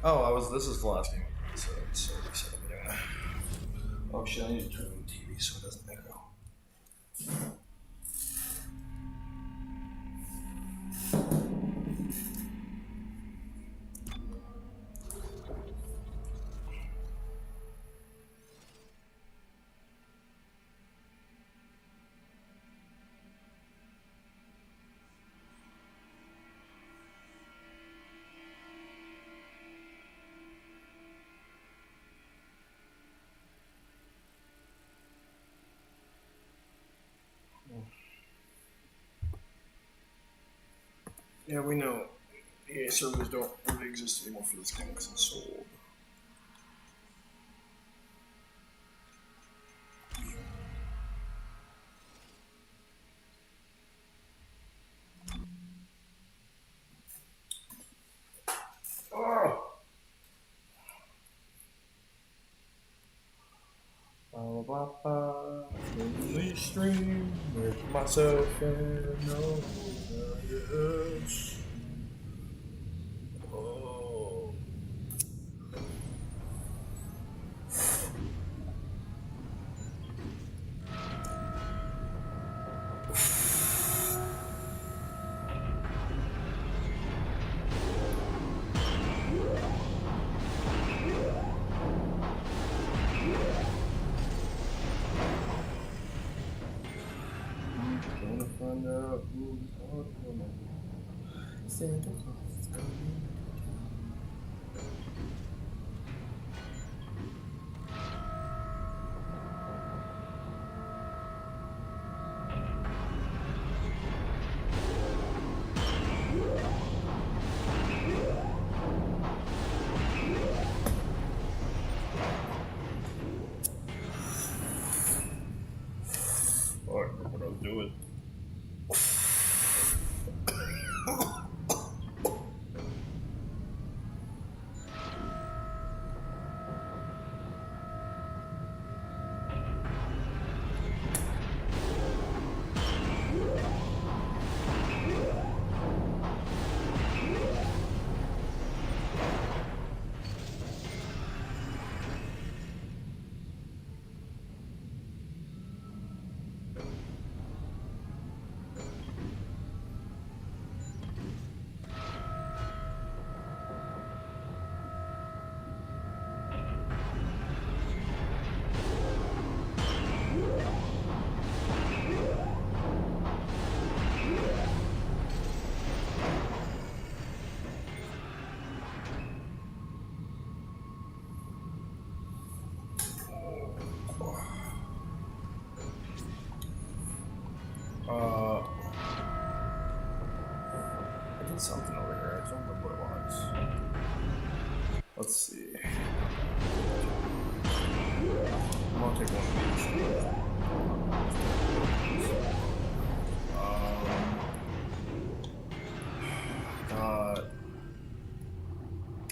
Oh, I was. This is the last game. So reset anyway. Oh shit! I need to turn on the TV so it doesn't echo. Yeah, we know. EA servers don't really exist anymore for this game because it's sold. Oh! Blah, blah, blah. Only stream with myself and no one else. Oh. Gonna find out who's on the woman. Santa Claus is coming. Alright, what I was doing. I did something over here. I don't remember what it was. Let's see. I'm gonna take one of these.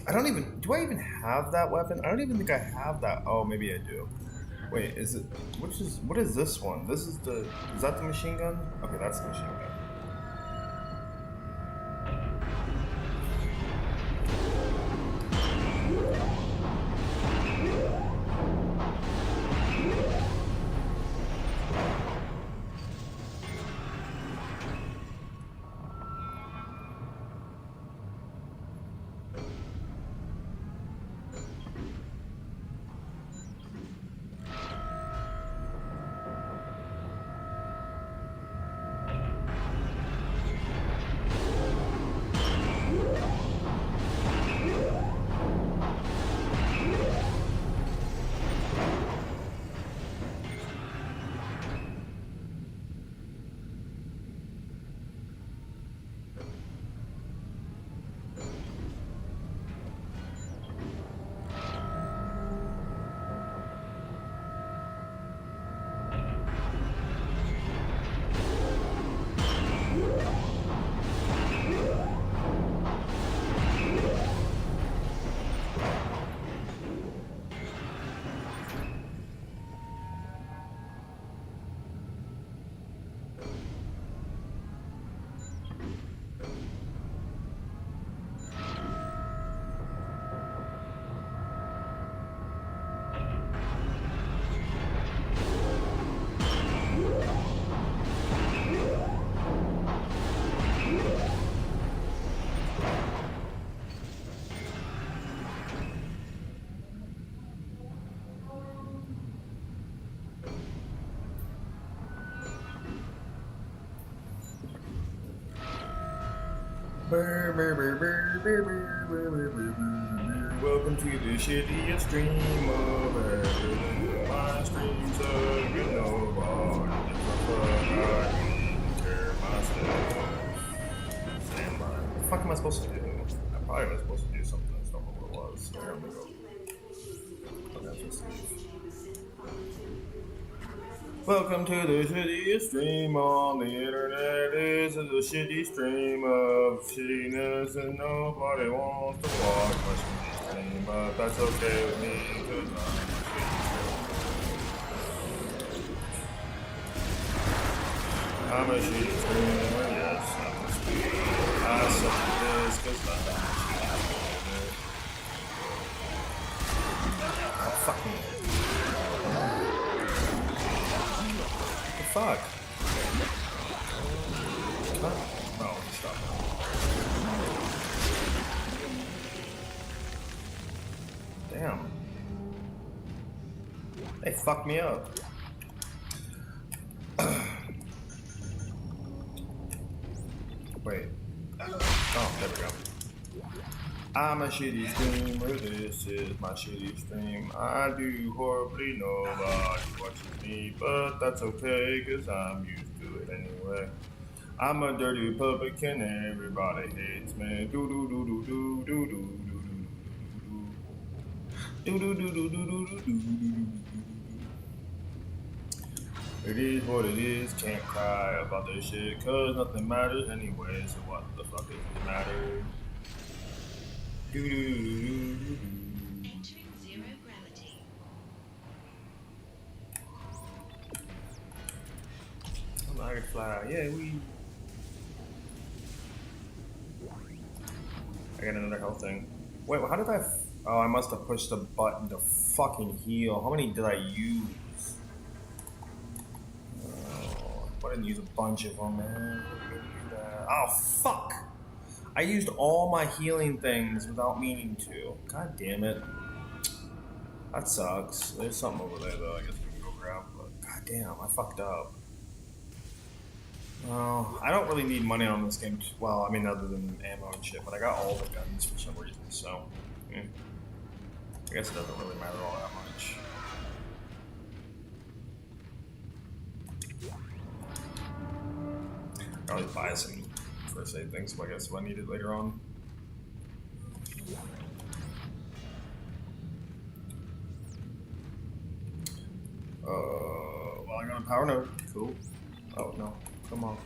I don't even. Do I even have that weapon? I don't even think I have that. Oh, maybe I do. Wait, is it? What is this one? This is the. Is that the machine gun? Okay, that's the machine gun. Welcome to the shittiest stream of ever. My streams are you know Stand by. What the fuck am I supposed to do? I probably was supposed to do something. I just don't know what it was. There we go. Welcome to the shittiest stream on the internet. This is a shitty stream of shittiness and nobody wants to watch my shitty stream, but that's okay with me because I'm a shitty streamer, yes, I'm a streamer. I suck at this because I'm a shitty streamer. Oh, fuck me. Fuck. Oh, stop. Damn. They fucked me up. Wait. Oh, there we go. I'm a shitty streamer, this is my shitty stream. I do horribly, nobody watches me, but that's okay, cause I'm used to it anyway. I'm a dirty Republican, everybody hates me. Do do do do do do do do do do do do do do do do. It is what it is, can't cry about this shit, cause nothing matters anyway, so what the fuck does it matter? Entering zero gravity. I'm not gonna fly out. Yeah, I got another health thing. Wait, how did I? Oh, I must have pushed the button to fucking heal. How many did I use? Oh, I didn't use a bunch of them, man. Oh, fuck! I used all my healing things without meaning to. God damn it. That sucks. There's something over there though, I guess we can go grab, but god damn, I fucked up. Well, I don't really need money on this game. Well, I mean, other than ammo and shit, but I got all the guns for some reason, so. I guess it doesn't really matter all that much. I'll probably buy some first aid things, so I guess if I need it later on. Well, I got a power node. Cool. Oh, no. Come on.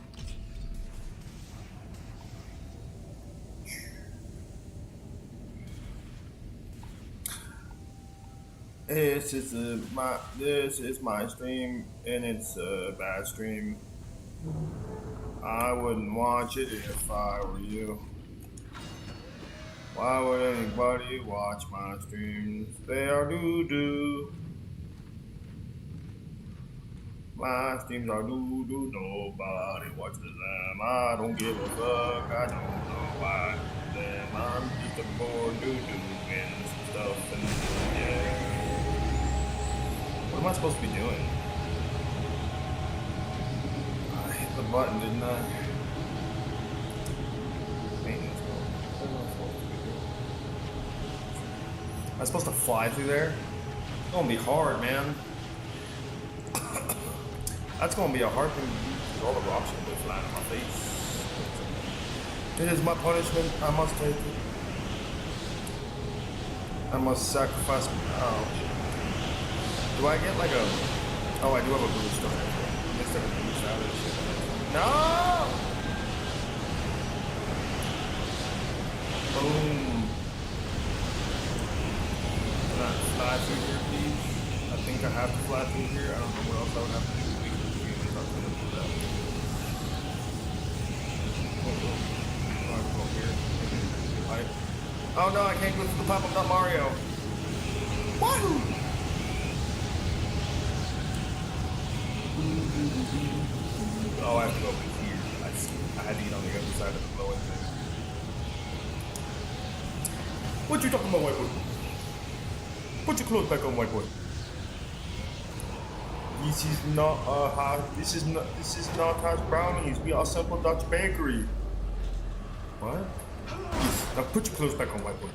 This is my stream, and it's a bad stream. I wouldn't watch it if I were you. Why would anybody watch my streams? They are doo-doo. My streams are doo-doo. Nobody watches them. I don't give a fuck. I don't know why. Then I'm just a bored doo-doo and some stuff and yeah. What am I supposed to be doing? I hit the button, didn't I? Maintenance mode. What am I supposed to be doing? Am I supposed to fly through there? It's gonna be hard, man. That's gonna be a hard thing to do. All the rocks are gonna be flying in my face. It is my punishment. I must take it. I must sacrifice. Oh, shit. Do I get like a? Oh, I do have a boost on it. I missed a boost out of this shit. No! Boom. Can I fly through here, please? I think I have to fly through here. I don't know what else I would have to do. Oh no, I can't go through the pipe. I'm not Mario. Wahoo! Oh, I have to go over here. I had to get on the other side of the lower thing. What you talking about, white boy? Put your clothes back on, white boy. This is not this is not hash brownies. We are Simple Dutch Bakery. What? Yes. Now put your clothes back on, white boy.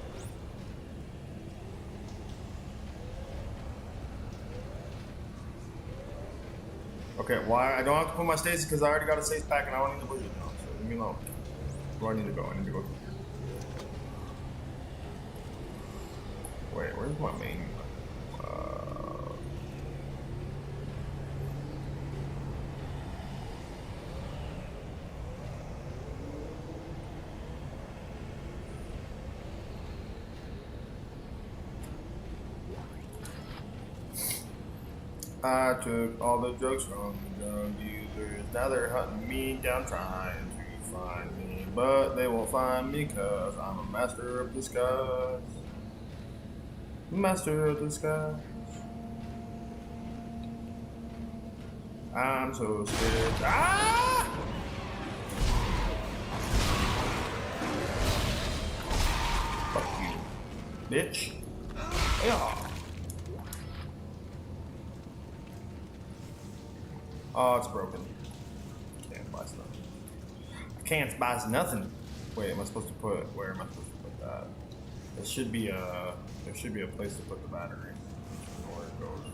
Okay, why? I don't have to put my stasis because I already got a stasis pack and I don't need to push it now. So leave me alone. Where do I need to go? I need to go through here. Wait, where's my main? I took all the drugs from the drug dealers. Now they're hunting me down trying to find me. But they won't find me because I'm a master of disguise. Master of disguise. I'm so scared. Ah! Fuck you, bitch. Yeah. Oh, it's broken. Can't buy stuff. I can't buy nothing. Wait, am I supposed to put? Where am I supposed to put that? There should be a place to put the battery. I don't know where it goes.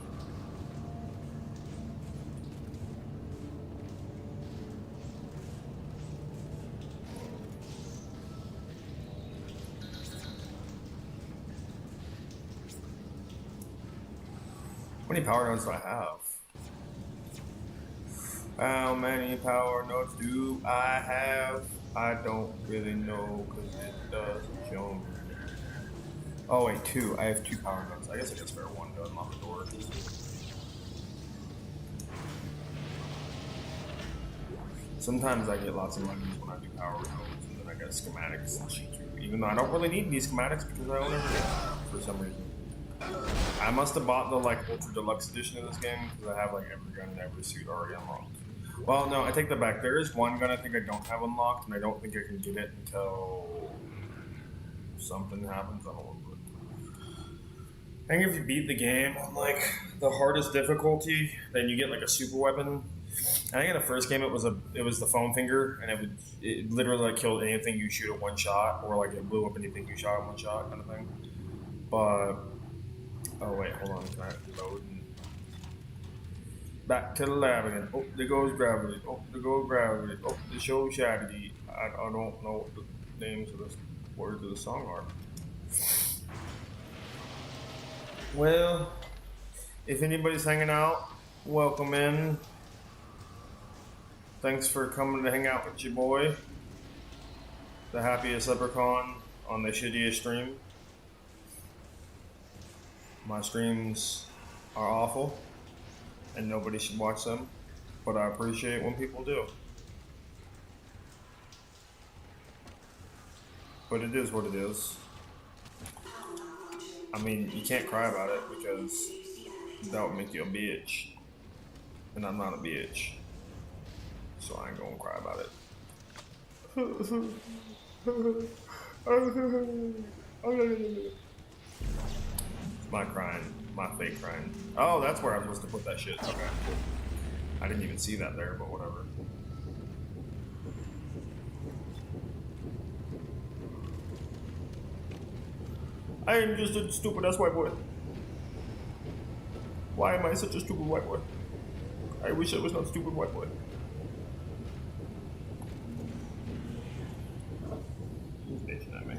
How many power nodes do I have? How many power nodes do I have? I don't really know because it doesn't show me. Oh wait, 2. I have 2 power nodes. I guess I can spare 1 to unlock the door. Sometimes I get lots of money when I do power nodes, and then I get schematics and shit too. Even though I don't really need these schematics because I own everything for some reason. I must have bought the like ultra deluxe edition of this game because I have like every gun and every suit already unlocked. Well, no, I take that back. There is one gun I think I don't have unlocked, and I don't think I can get it until something happens. I don't remember. I think if you beat the game on like the hardest difficulty, then you get like a super weapon. I think in the first game it was the foam finger, and it literally like killed anything you shoot at one shot, or like it blew up anything you shot at one shot, kind of thing. But oh wait, hold on, can I load? Back to the lab again. Oh, there goes gravity. Oh, there goes gravity. Oh, the show shadowy. I don't know what the names of the words of the song are. Well, if anybody's hanging out, welcome in. Thanks for coming to hang out with your boy, the happiest leprechaun on the shittiest stream. My streams are awful, and nobody should watch them, but I appreciate when people do. But it is what it is. I mean, you can't cry about it because that would make you a bitch. And I'm not a bitch. So I ain't gonna cry about it. My crying. My fake crying. Oh, that's where I'm supposed to put that shit. Okay, cool. I didn't even see that there, but whatever. I am just a stupid ass white boy. Why am I such a stupid white boy? I wish I was not a stupid white boy. He's bitching at me.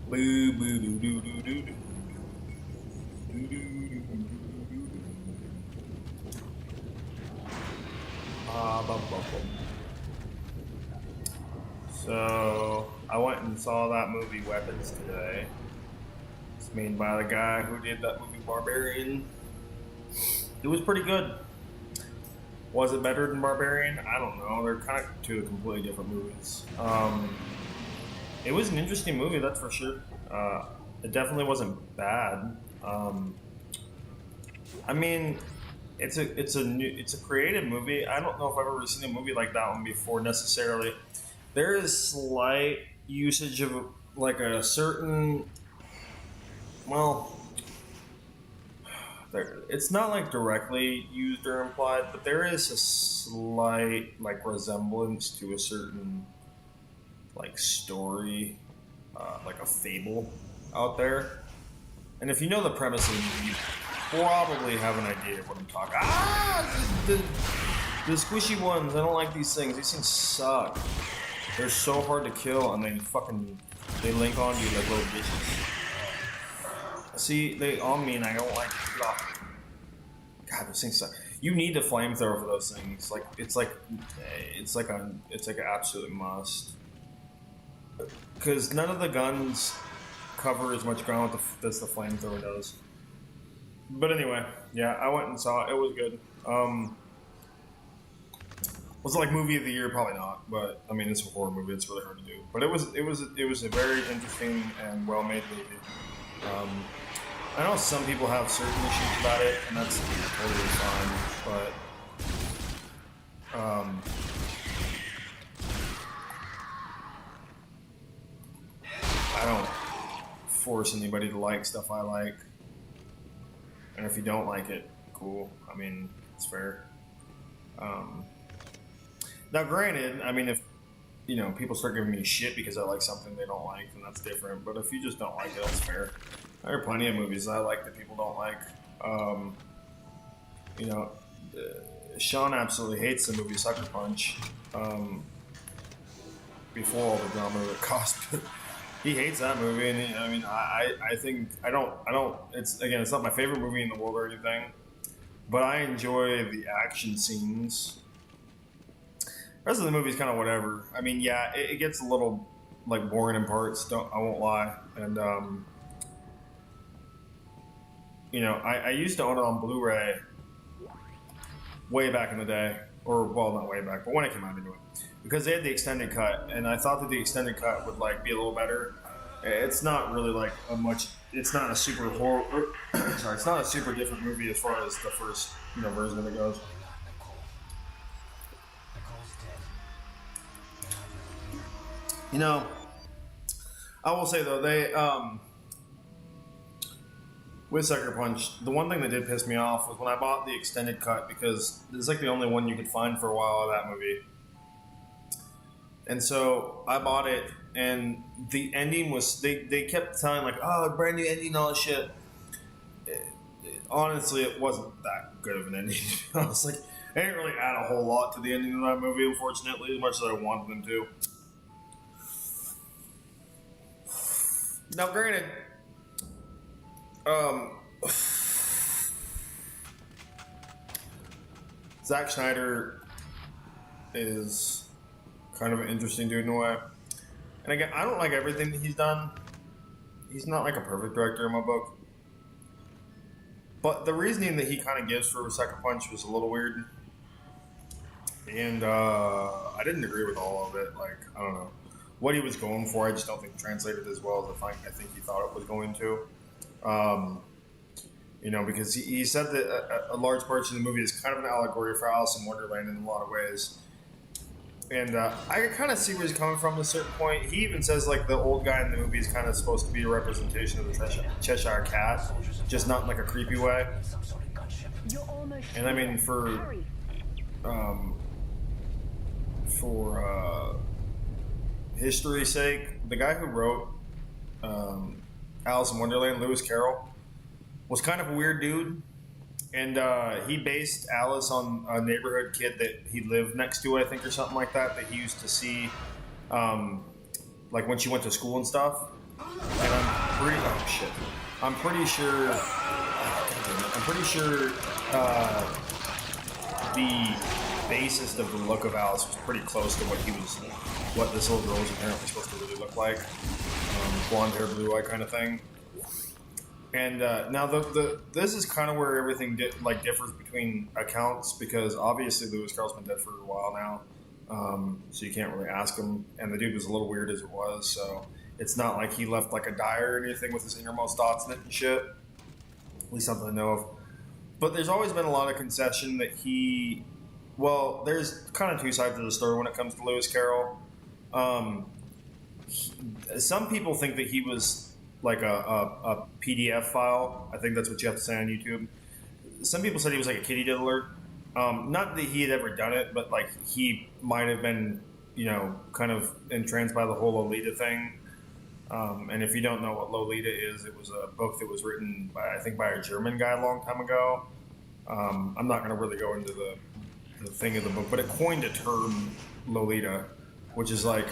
Boo boo doo doo doo doo doo. So I went and saw that movie Weapons today. It's made by the guy who did that movie Barbarian. It was pretty good. Was it better than Barbarian? I don't know. They're kind of two completely different movies. It was an interesting movie, that's for sure. It definitely wasn't bad. I mean, it's a creative movie. I don't know if I've ever seen a movie like that one before necessarily. There is slight usage of like a certain, well, it's not like directly used or implied, but there is a slight like resemblance to a certain like story, like a fable out there. And if you know the premise of the movie, you probably have an idea of what I'm talking. The squishy ones. I don't like these things. These things suck. They're so hard to kill, and they link on you like little bitches. See, they on me, and I don't like. Oh. God, those things suck. You need a flamethrower for those things. Like it's like an absolute must. Because none of the guns cover as much ground as the flamethrower does. But anyway, yeah, I went and saw it. It was good. Was it like movie of the year? Probably not. But I mean, it's a horror movie. It's really hard to do. But it was a very interesting and well-made movie. I know some people have certain issues about it, and that's totally fine. But I don't force anybody to like stuff I like. And if you don't like it, cool. I mean, it's fair. Now, granted, I mean, if people start giving me shit because I like something they don't like, then that's different. But if you just don't like it, that's fair. There are plenty of movies I like that people don't like. Sean absolutely hates the movie Sucker Punch. Before all the drama that it caused, he hates that movie, and I think I don't. It's not my favorite movie in the world or anything, but I enjoy the action scenes. The rest of the movie's kind of whatever. I mean, yeah, it gets a little like boring in parts. I won't lie, and I used to own it on Blu-ray way back in the day, or well, not way back, but when it came out anyway, because they had the extended cut, and I thought that the extended cut would like be a little better. It's not really like a much. It's not a super horror. Sorry, it's not a super different movie as far as the first version of it goes. I will say though, they with Sucker Punch, the one thing that did piss me off was when I bought the extended cut, because it's like the only one you could find for a while of that movie. And so I bought it, and the ending was they kept telling like, oh, brand new ending and all that shit. Honestly, it wasn't that good of an ending. I was like, they didn't really add a whole lot to the ending of that movie, unfortunately, as much as I wanted them to. Now, granted, Zack Snyder is kind of an interesting dude in a way. And again, I don't like everything that he's done. He's not like a perfect director in my book. But the reasoning that he kind of gives for Sucker Punch was a little weird. And I didn't agree with all of it. Like, I don't know. What he was going for, I just don't think translated as well as I think he thought it was going to. Because he said that a large portion of the movie is kind of an allegory for Alice in Wonderland in a lot of ways. And I kind of see where he's coming from at a certain point. He even says, like, the old guy in the movie is kind of supposed to be a representation of the Cheshire Cat, just not in, like, a creepy way. And, I mean, for history's sake, the guy who wrote Alice in Wonderland, Lewis Carroll, was kind of a weird dude. And he based Alice on a neighborhood kid that he lived next to, I think, or something like that he used to see, like when she went to school and stuff. And I'm pretty sure the basis of the look of Alice was pretty close to what this little girl was apparently supposed to really look like. Blonde hair, blue eye kind of thing. And now this is kind of where everything differs between accounts, because obviously Lewis Carroll's been dead for a while now, so you can't really ask him. And the dude was a little weird as it was, so it's not like he left like a diary or anything with his innermost thoughts in it and shit. At least something I know of. But there's always been a lot of concession that there's kind of two sides of the story when it comes to Lewis Carroll. Some people think that he was like a PDF file. I think that's what you have to say on YouTube. Some people said he was like a kitty diddler. Not that he had ever done it, but like he might have been, kind of entranced by the whole Lolita thing. And if you don't know what Lolita is, it was a book that was written by a German guy a long time ago. I'm not going to really go into the thing of the book, but it coined a term, Lolita, which is like,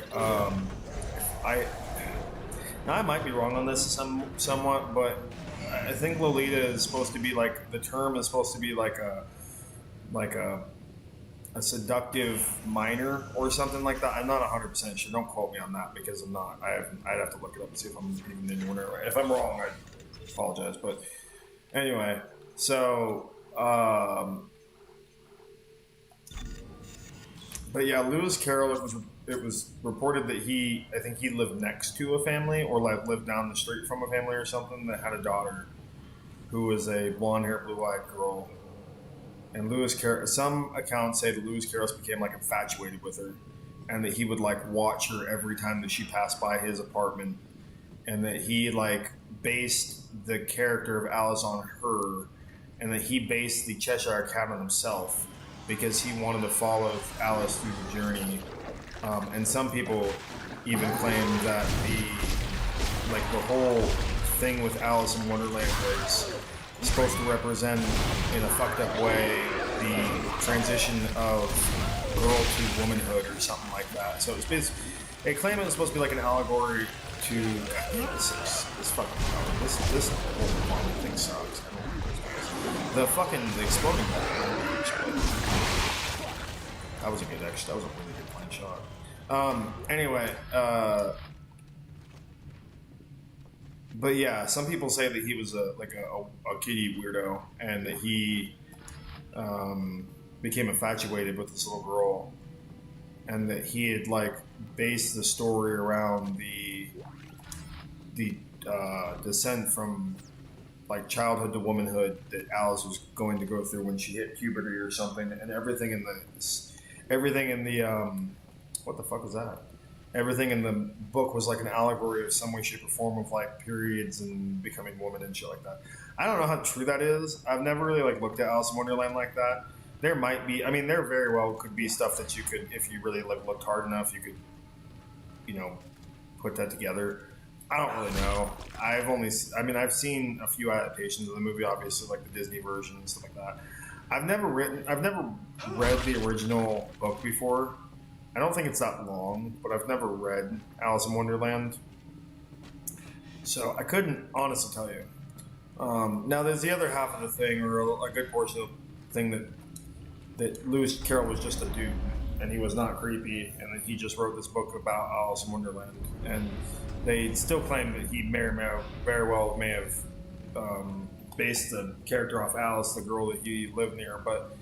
now I might be wrong on this somewhat, but I think Lolita is supposed to be like, the term is supposed to be like a seductive minor or something like that. I'm not 100% sure. Don't quote me on that because I'm not. I'd have to look it up and see if I'm even anywhere right. If I'm wrong, I apologize. But anyway, so but yeah, Lewis Carroll. It was reported that I think he lived next to a family or like lived down the street from a family or something that had a daughter who was a blonde-haired, blue-eyed girl. And Lewis Carroll, some accounts say that Lewis Carroll became like infatuated with her, and that he would like watch her every time that she passed by his apartment, and that he like based the character of Alice on her, and that he based the Cheshire Cat on himself because he wanted to follow Alice through the journey. And some people even claim that the whole thing with Alice in Wonderland was supposed to represent, in a fucked up way, the transition of girl to womanhood or something like that. So they claim it was supposed to be like an allegory to this whole vomit thing sucks. The exploding ball. That was a really good plane shot. Anyway, but yeah, some people say that he was a kitty weirdo, and that he became infatuated with this little girl, and that he had like based the story around the descent from like childhood to womanhood that Alice was going to go through when she hit puberty or something, and everything in the what the fuck was that? Everything in the book was like an allegory of some way, shape, or form of like periods and becoming woman and shit like that. I don't know how true that is. I've never really like looked at Alice in Wonderland like that. There might be. I mean, there very well could be stuff that you could, if you really like looked hard enough, you could, put that together. I don't really know. I've seen a few adaptations of the movie, obviously, like the Disney version and stuff like that. I've never read the original book before. I don't think it's that long, but I've never read Alice in Wonderland, so I couldn't honestly tell you. Now, there's the other half of the thing, or a good portion of the thing, that Lewis Carroll was just a dude, and he was not creepy, and that he just wrote this book about Alice in Wonderland. And they still claim that he may have based the character off Alice, the girl that he lived near, but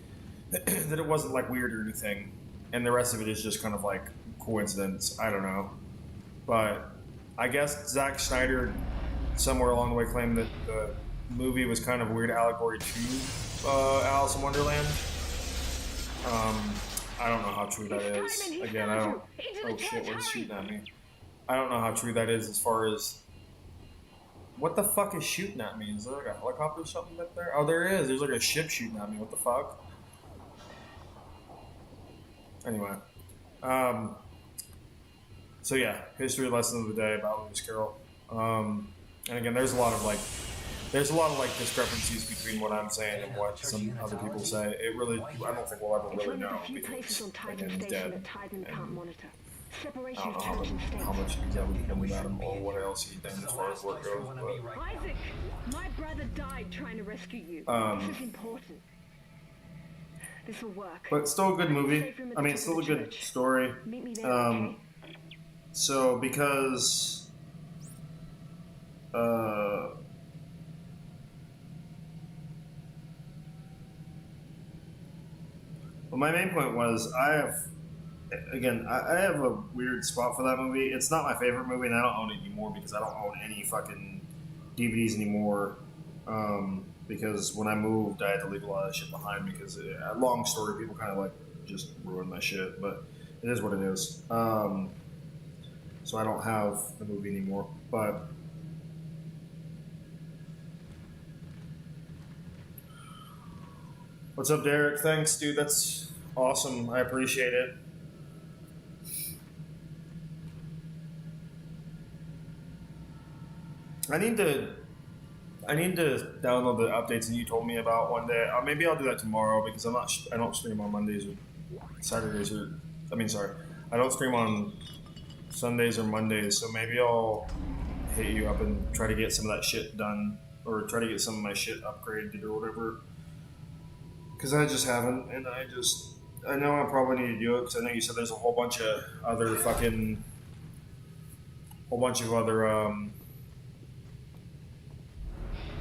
that it wasn't like weird or anything. And the rest of it is just kind of like coincidence. I don't know. But I guess Zack Snyder somewhere along the way claimed that the movie was kind of a weird allegory to Alice in Wonderland. I don't know how true that is. Again, I don't... Oh shit, what's shooting at me? I don't know how true that is as far as... What the fuck is shooting at me? Is there like a helicopter or something up there? Oh, there is. There's like a ship shooting at me. What the fuck? Anyway, so yeah, history lesson of the day about Lewis Carroll. And again, there's a lot of discrepancies between what I'm saying and what some other people say. I don't think we'll ever really know because again, he's dead. And I don't know how much detail we can go about him or what else he's done as far as work goes. But Isaac, my brother died trying to rescue you. This is important. This will work. But still a good movie. I mean, it's still a good story. Meet me there, okay? So because Well, my main point was I have a weird spot for that movie. It's not my favorite movie, and I don't own it anymore because I don't own any fucking DVDs anymore. Because when I moved, I had to leave a lot of shit behind because, long story, people kind of like just ruined my shit, but it is what it is. So I don't have the movie anymore, but what's up, Derek? Thanks, dude. That's awesome. I appreciate it. I need to download the updates that you told me about one day. Maybe I'll do that tomorrow because I don't stream on Mondays or Saturdays I don't stream on Sundays or Mondays. So maybe I'll hit you up and try to get some of that shit done, or try to get some of my shit upgraded or whatever. Because I just haven't, and I know I probably need to do it because I know you said there's a whole bunch of other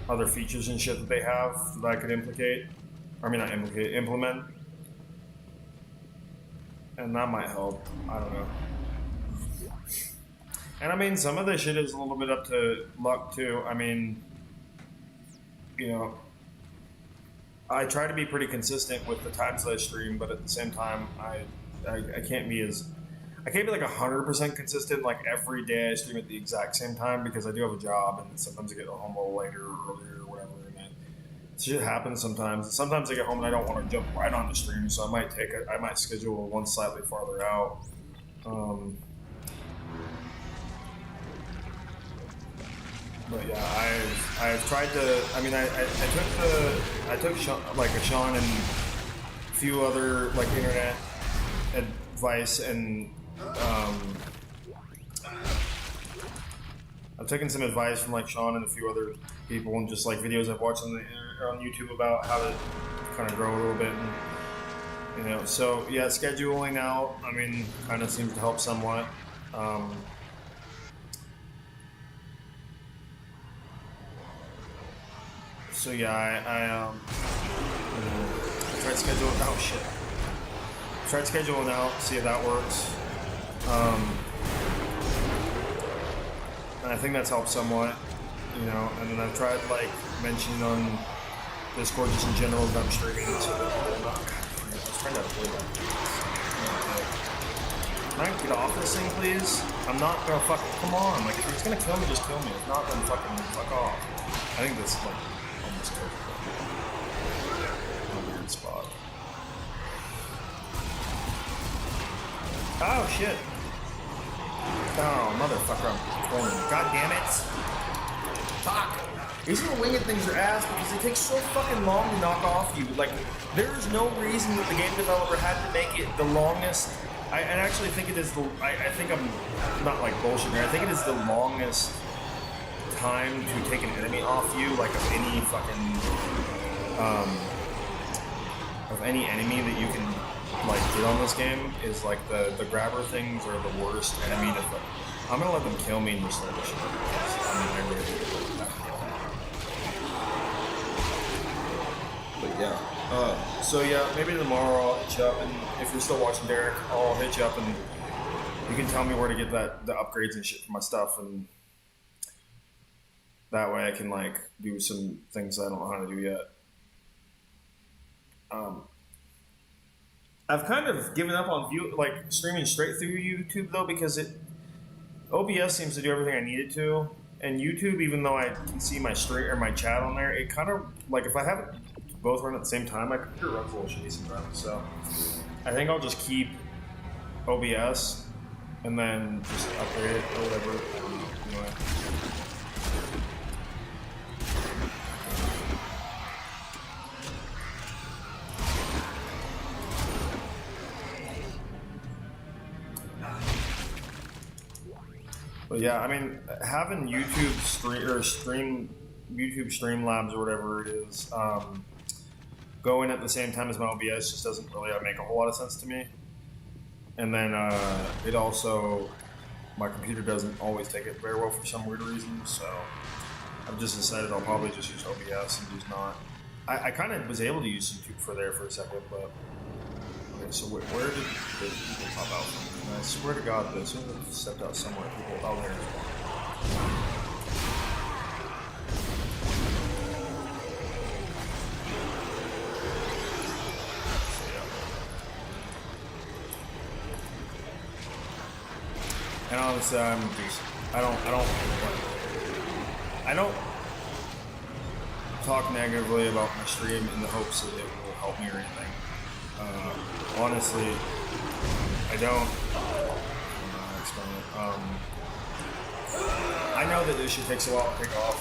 other features and shit that they have that I could implement. And that might help. I don't know. And I mean, some of this shit is a little bit up to luck too. I mean, you know, I try to be pretty consistent with the times that I stream, but at the same time, I can't be like 100% consistent like every day I stream at the exact same time because I do have a job and sometimes I get home a little later or earlier or whatever. And shit happens sometimes. Sometimes I get home and I don't want to jump right on the stream, so I might schedule one slightly farther out. But yeah, I've tried to. I mean, I took Sean and a few other like internet advice, and I've taken some advice from like Sean and a few other people, and just like videos I've watched on YouTube about how to kind of grow a little bit, and, you know. So yeah, scheduling out, I mean, kind of seems to help somewhat. So yeah, I tried scheduling. Oh shit! Tried scheduling out, see if that works. And I think that's helped somewhat, you know. And then I've tried like mentioning on Discord just in general that I'm streaming. So that I'm not. I was trying to avoid that. Can I get off this thing, please? I'm not gonna come on. Like, if it's gonna kill me, just kill me. If not, then fuck off. I think that's like. Weird spot. Oh shit! Oh motherfucker! I'm pulling. God damn it! Fuck! These little winged things are ass because they take so fucking long to knock off you. Like, there's no reason that the game developer had to make it the longest. I actually think it is the. I think I'm not like bullshitting here. I think it is the longest time to take an enemy off you, like of any fucking of any enemy that you can like get on this game is like the grabber things are the worst enemy to fight. I'm gonna let them kill me and just let this shit. I really but yeah. So yeah, maybe tomorrow I'll hit you up, and if you're still watching Derek, I'll hit you up and you can tell me where to get the upgrades and shit for my stuff, and that way I can like do some things I don't know how to do yet. I've kind of given up on streaming straight through YouTube though, because OBS seems to do everything I need it to, and YouTube, even though I can see my stream or my chat on there, it kind of like if I have it both run at the same time, my computer runs a little shitty sometimes. So I think I'll just keep OBS and then just upgrade it or whatever. Anyway. But yeah, I mean, having YouTube Streamlabs or whatever it is, going at the same time as my OBS just doesn't really make a whole lot of sense to me. And then it also, my computer doesn't always take it very well for some weird reason, so I've just decided I'll probably just use OBS and just not. I kind of was able to use YouTube for a second, but Okay, so where did the people pop out from? And I swear to God, that as soon as I stepped out somewhere, people out there. And honestly, I don't talk negatively about my stream in the hopes that it will help me or anything. Honestly, I don't. I know that this shit takes a while to pick off.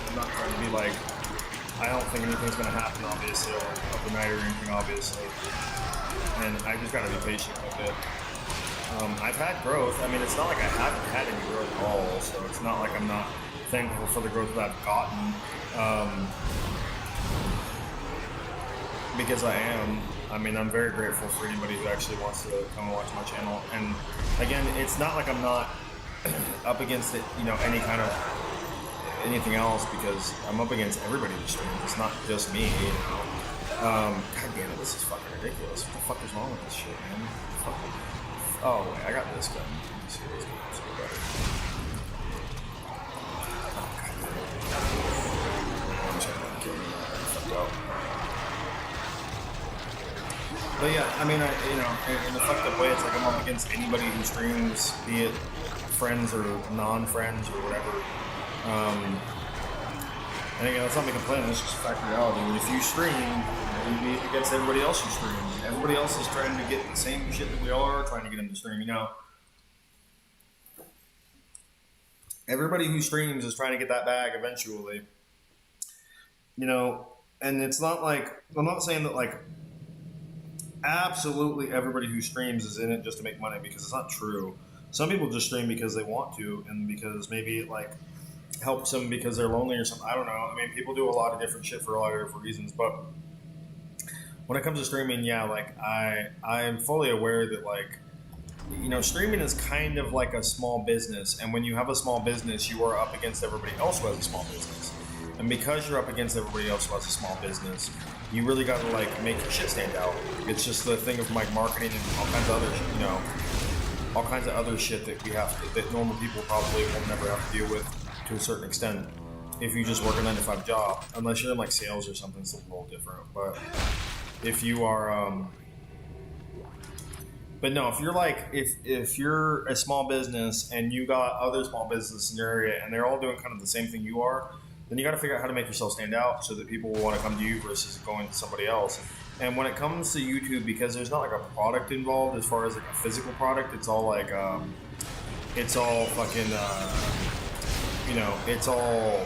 I'm not trying to be like, I don't think anything's gonna happen, obviously, or overnight or anything, obviously. And I just gotta be patient with it. I've had growth. I mean, it's not like I haven't had any growth at all, so it's not like I'm not thankful for the growth that I've gotten. Because I am. I mean, I'm very grateful for anybody who actually wants to come and watch my channel. And again, it's not like I'm not up against it, you know, any kind of anything else, because I'm up against everybody who streams. It's not just me, you know. God damn it, this is fucking ridiculous. What the fuck is wrong with this shit, man? Oh, wait, I got this gun. Let me see this gun. Let's go better. I'm trying to kill me. Fucked up. But yeah, I mean, you know, in the fucked up way, it's like I'm up against anybody who streams, be it friends or non-friends or whatever. And again, that's not me complaining, it's just a fact of reality. If you stream, you be against everybody else who streams. Everybody else is trying to get the same shit that we are trying to get them to stream, you know. Everybody who streams is trying to get that bag eventually. You know, and it's not like, I'm not saying that like absolutely everybody who streams is in it just to make money, because it's not true. Some people just stream because they want to, and because maybe it like helps them because they're lonely or something. I don't know. I mean, people do a lot of different shit for a lot of different reasons, but when it comes to streaming, yeah, like I'm fully aware that like, you know, streaming is kind of like a small business, and when you have a small business, you are up against everybody else who has a small business. And because you're up against everybody else who has a small business, you really got to like make your shit stand out. It's just the thing of like marketing and all kinds of other, you know, all kinds of other shit that we have to, that normal people probably will never have to deal with to a certain extent. If you just work a 9-to-5 job, unless you're in like sales or something, it's a little different. But if you are, but no, if you're like, if you're a small business and you got other small businesses in your area and they're all doing kind of the same thing you are, then you got to figure out how to make yourself stand out so that people will want to come to you versus going to somebody else. And when it comes to YouTube, because there's not like a product involved as far as like a physical product, it's all like, it's all fucking, you know, it's all,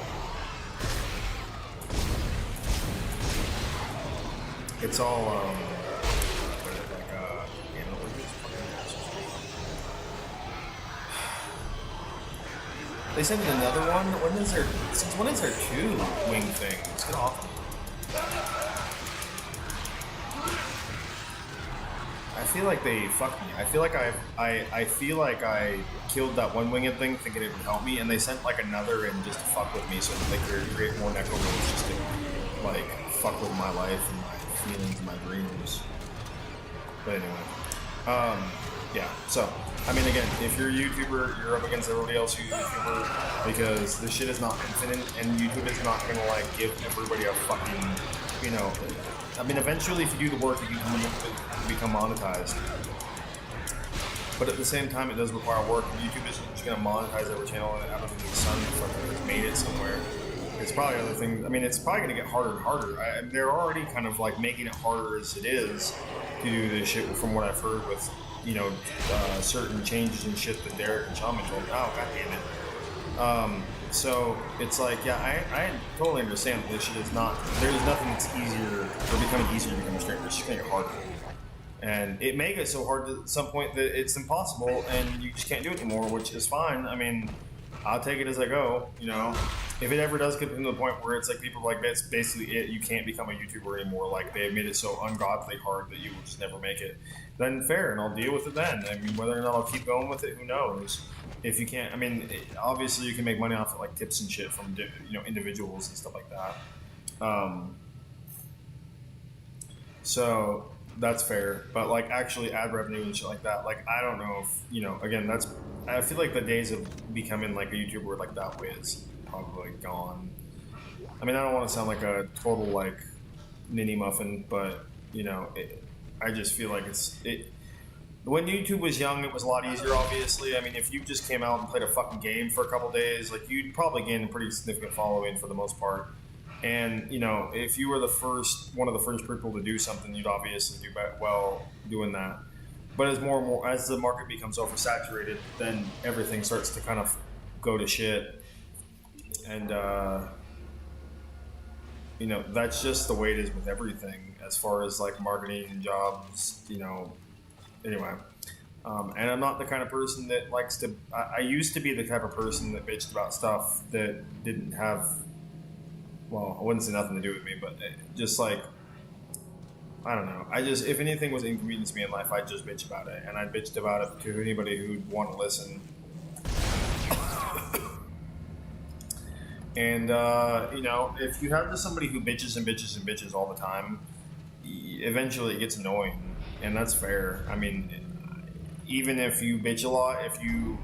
they sent me another one. Since when is there 2 wing things? Get off of me. I feel like they fucked me. I feel like I feel like I killed that one winged thing thinking it would help me, and they sent like another in just to fuck with me so that they could create more Necro moves just to like fuck with my life and my feelings and my dreams. But anyway, yeah, so, I mean, again, if you're a YouTuber, you're up against everybody else who's a YouTuber, because this shit is not infinite, and YouTube is not gonna, like, give everybody a fucking, you know, I mean, eventually, if you do the work, you can become monetized. But at the same time, it does require work. YouTube isn't just gonna monetize every channel out of the sun fucking made it somewhere. It's probably other things. I mean, it's probably gonna get harder and harder. They're already kind of, like, making it harder as it is to do this shit, from what I've heard with, you know, certain changes and shit that Derek and Shaman told me. Oh, god damn it. So it's like, yeah, I totally understand that this shit is not, there's nothing that's easier, or becoming easier to become a streamer. It's just gonna get harder. And it may get so hard at some point that it's impossible and you just can't do it anymore, which is fine. I mean, I'll take it as I go, you know. If it ever does get to the point where it's like people are like, that's basically it, you can't become a YouTuber anymore, like they have made it so ungodly hard that you will just never make it, then fair, and I'll deal with it then. I mean, whether or not I'll keep going with it, who knows? If you can't, I mean, obviously you can make money off of like tips and shit from, you know, individuals and stuff like that. So, that's fair. But like actually ad revenue and shit like that, like I don't know if again that's I feel like the days of becoming like a YouTuber like that way is probably gone. I mean I don't want to sound like a total like ninny muffin, but I just feel like it. When YouTube was young, it was a lot easier, obviously. I mean, if you just came out and played a fucking game for a couple days, like, you'd probably gain a pretty significant following for the most part. And, if you were one of the first people to do something, you'd obviously do well doing that. But as more and more, as the market becomes oversaturated, then everything starts to kind of go to shit. And, that's just the way it is with everything as far as, like, marketing, jobs, anyway, and I'm not the kind of person that likes to. I used to be the type of person that bitched about stuff that didn't have. Well, I wouldn't say nothing to do with me, but just like I don't know. If anything was inconveniencing me in life, I'd just bitch about it, and I'd bitch about it to anybody who'd want to listen. And if you have just somebody who bitches and bitches and bitches all the time, eventually it gets annoying. And that's fair. I mean, even if you bitch a lot, if you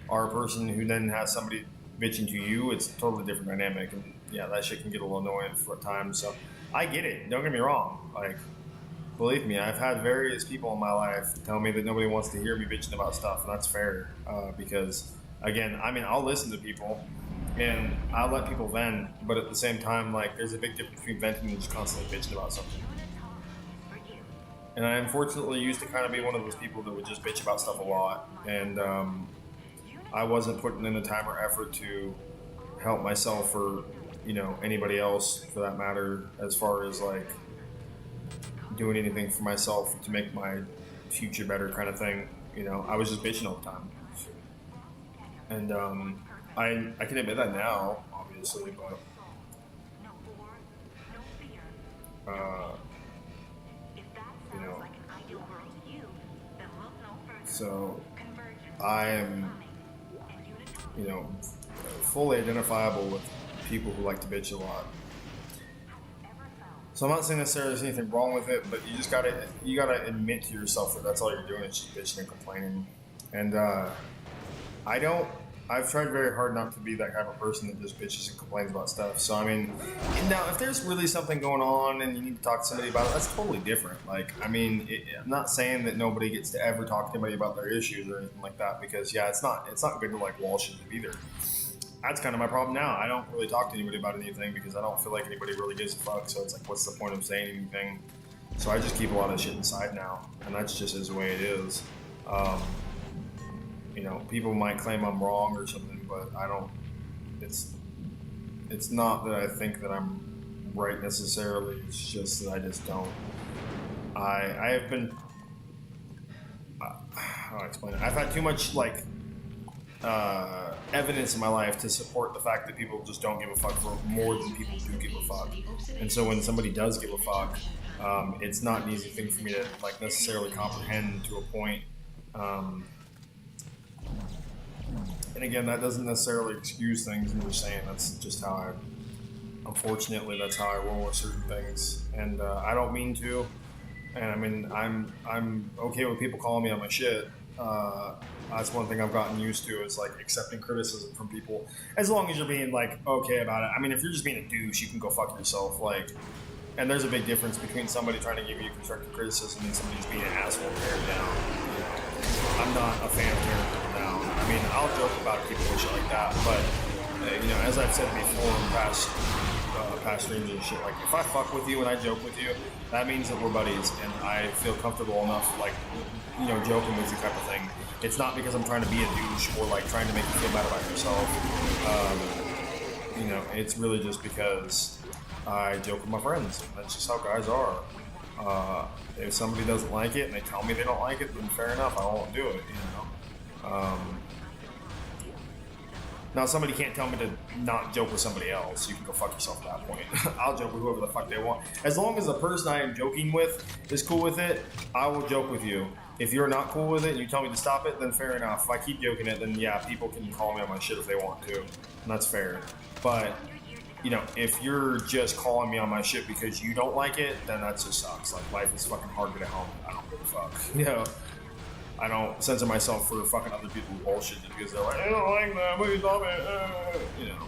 are a person who then has somebody bitching to you, it's a totally different dynamic. And yeah, that shit can get a little annoying for a time. So I get it. Don't get me wrong. Like, believe me, I've had various people in my life tell me that nobody wants to hear me bitching about stuff. And that's fair. Because, again, I mean, I'll listen to people and I'll let people vent. But at the same time, like, there's a big difference between venting and just constantly bitching about something. And I unfortunately used to kind of be one of those people that would just bitch about stuff a lot. And I wasn't putting in the time or effort to help myself or, anybody else for that matter, as far as like doing anything for myself to make my future better kind of thing. I was just bitching all the time. And I can admit that now, obviously, but so I am, fully identifiable with people who like to bitch a lot. So I'm not saying necessarily there's anything wrong with it, but you gotta admit to yourself that that's all you're doing is just bitching and complaining. And I've tried very hard not to be that kind of person that just bitches and complains about stuff. So, I mean, now, if there's really something going on and you need to talk to somebody about it, that's totally different. Like, I mean, I'm not saying that nobody gets to ever talk to anybody about their issues or anything like that, because, yeah, it's not good to, like, wall shit either. That's kind of my problem now. I don't really talk to anybody about anything because I don't feel like anybody really gives a fuck. So it's like, what's the point of saying anything? So I just keep a lot of shit inside now, and that's just the way it is. People might claim I'm wrong or something, but I don't. It's not that I think that I'm right necessarily. It's just that I just don't. I have been. How do I explain it? I've had too much evidence in my life to support the fact that people just don't give a fuck for more than people do give a fuck. And so when somebody does give a fuck, it's not an easy thing for me to necessarily comprehend to a point. And again, that doesn't necessarily excuse things. I'm just saying that's just how unfortunately, that's how I roll with certain things. And I don't mean to. And I mean, I'm okay with people calling me on my shit. That's one thing I've gotten used to is accepting criticism from people, as long as you're being okay about it. I mean, if you're just being a douche, you can go fuck yourself. And there's a big difference between somebody trying to give you constructive criticism and somebody just being an asshole and tear it down. I'm not a fan of tearing people down. I mean, I'll joke about people and shit like that, but as I've said before in past streams and shit, if I fuck with you and I joke with you, that means that we're buddies, and I feel comfortable enough, joking with you type of thing. It's not because I'm trying to be a douche or trying to make you feel bad about yourself. It's really just because I joke with my friends. That's just how guys are. If somebody doesn't like it and they tell me they don't like it, then fair enough, I won't do it. Now, somebody can't tell me to not joke with somebody else. You can go fuck yourself at that point. I'll joke with whoever the fuck they want. As long as the person I am joking with is cool with it, I will joke with you. If you're not cool with it and you tell me to stop it, then fair enough. If I keep joking it, then yeah, people can call me on my shit if they want to. And that's fair. But you know, if you're just calling me on my shit because you don't like it, then that just sucks. Like, life is fucking hard to get home. I don't give a fuck. You know, I don't censor myself for fucking other people's bullshit just because they're like, I don't like that, what are you talking about? You know.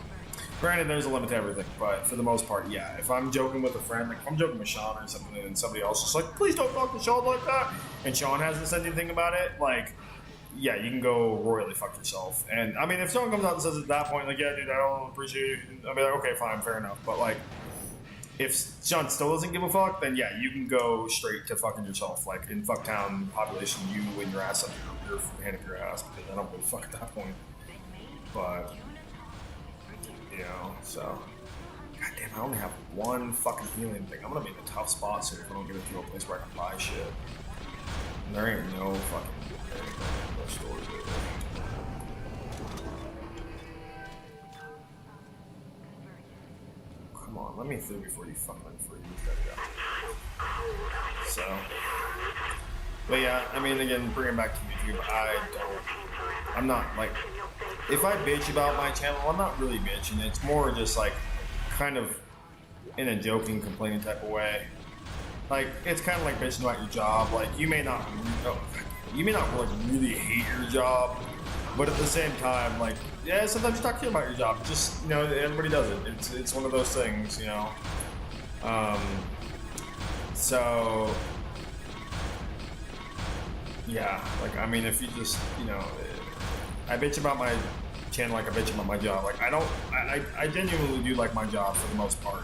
Granted, there's a limit to everything, but for the most part, yeah. If I'm joking with a friend, like if I'm joking with Sean or something, and somebody else is like, please don't talk to Sean like that, and Sean hasn't said anything about it, like, yeah, you can go royally fuck yourself. And I mean, if someone comes out and says at that point, like, yeah, dude, I don't appreciate it, I'll be like, okay, fine, fair enough. But like, if Sean still doesn't give a fuck, then yeah, you can go straight to fucking yourself. Like in Fucktown population, you win your ass up your hand up your ass because I don't give a fuck at that point. But you know, so goddamn, I only have one fucking healing thing. I'm gonna be in a tough spot soon if I don't get it to a place where I can buy shit. And there ain't no fucking no stores over there. Come on, let me through before you fucking free. So, but yeah, I mean, again, bringing back to YouTube, I'm not like, if I bitch about my channel, I'm not really bitching. It's more just like, kind of in a joking, complaining type of way. Like, it's kind of like bitching about your job. Like, you may not like really hate your job, but at the same time, like, yeah, sometimes you talk to you about your job. Just, you know, everybody does it. It's one of those things, you know. So, yeah, like, I mean, if you just, you know, I bitch about my channel like I bitch about my job. Like, I genuinely do like my job for the most part.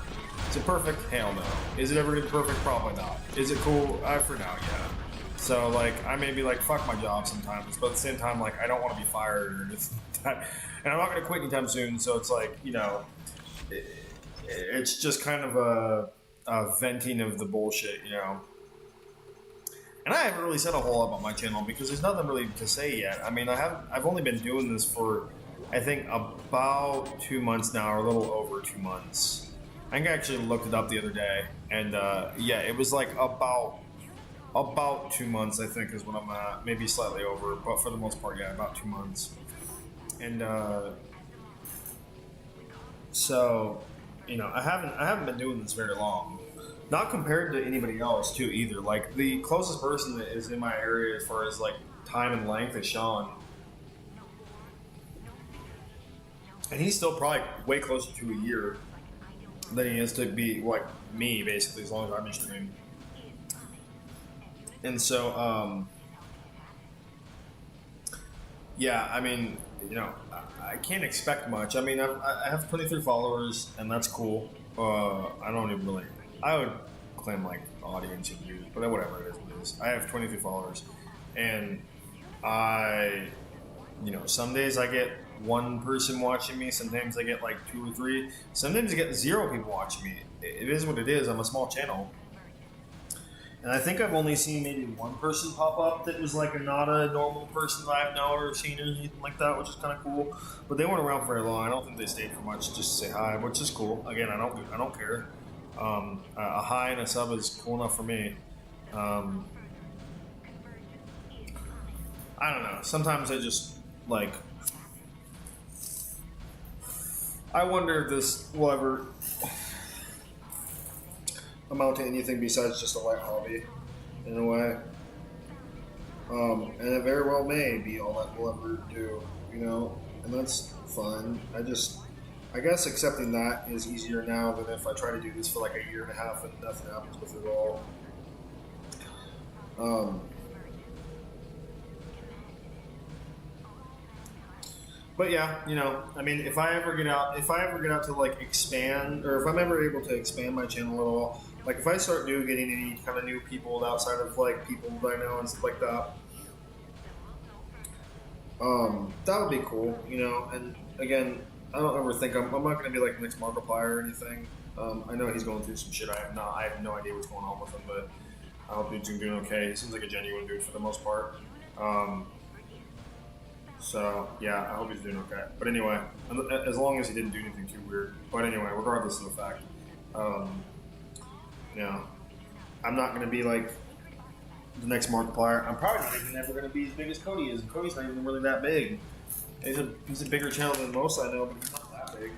Is it perfect? Hell no. Is it ever gonna be perfect? Probably not. Is it cool? For now, yeah. So, like, I may be like, fuck my job sometimes, but at the same time, like, I don't want to be fired or anything like that. And I'm not going to quit anytime soon, so it's like, you know, it's just kind of a venting of the bullshit, you know. And I haven't really said a whole lot about my channel because there's nothing really to say yet. I mean, I've only been doing this for, I think, about 2 months now, or a little over 2 months. I think I actually looked it up the other day, and yeah, it was like about 2 months, I think, is what I'm at. Maybe slightly over, but for the most part, yeah, about 2 months. And so, you know, I haven't been doing this very long. Not compared to anybody else, too, either. Like, the closest person that is in my area as far as, like, time and length is Sean. And he's still probably way closer to a year than he is to be, like, me, basically, as long as I've been streaming. And so, yeah, I mean, you know, I can't expect much. I mean, I have 23 followers, and that's cool. I don't even really, I would claim, like, audience and views, but whatever it is. I have 23 followers, and you know, some days I get one person watching me, sometimes I get like 2 or 3, sometimes I get 0 people watching me. It is what it is. I'm a small channel. And I think I've only seen maybe one person pop up that was like not a normal person that I've known or seen or anything like that, which is kind of cool. But they weren't around for very long. I don't think they stayed for much, just to say hi, which is cool. Again, I don't care. A hi and a sub is cool enough for me. I don't know. Sometimes I just like. I wonder if this will ever amount to anything besides just a light hobby, in a way. And it very well may be all that we'll ever do, you know, and that's fine. I guess accepting that is easier now than if I try to do this for like a year and a half and nothing happens with it all. But yeah, you know, I mean, if I ever get out to like expand, or if I'm ever able to expand my channel at all, like if I start getting any kind of new people outside of like people that I know and stuff like that, that would be cool, you know. And again, I don't ever think I'm not going to be like the next Markiplier or anything. I know he's going through some shit. I have no idea what's going on with him, but I hope he's doing okay. He seems like a genuine dude for the most part. So, yeah, I hope he's doing okay. But anyway, as long as he didn't do anything too weird. But anyway, regardless of the fact, you know, I'm not going to be like the next Markiplier. I'm probably not even ever going to be as big as Cody is. And Cody's not even really that big. He's a bigger channel than most I know, but he's not that big.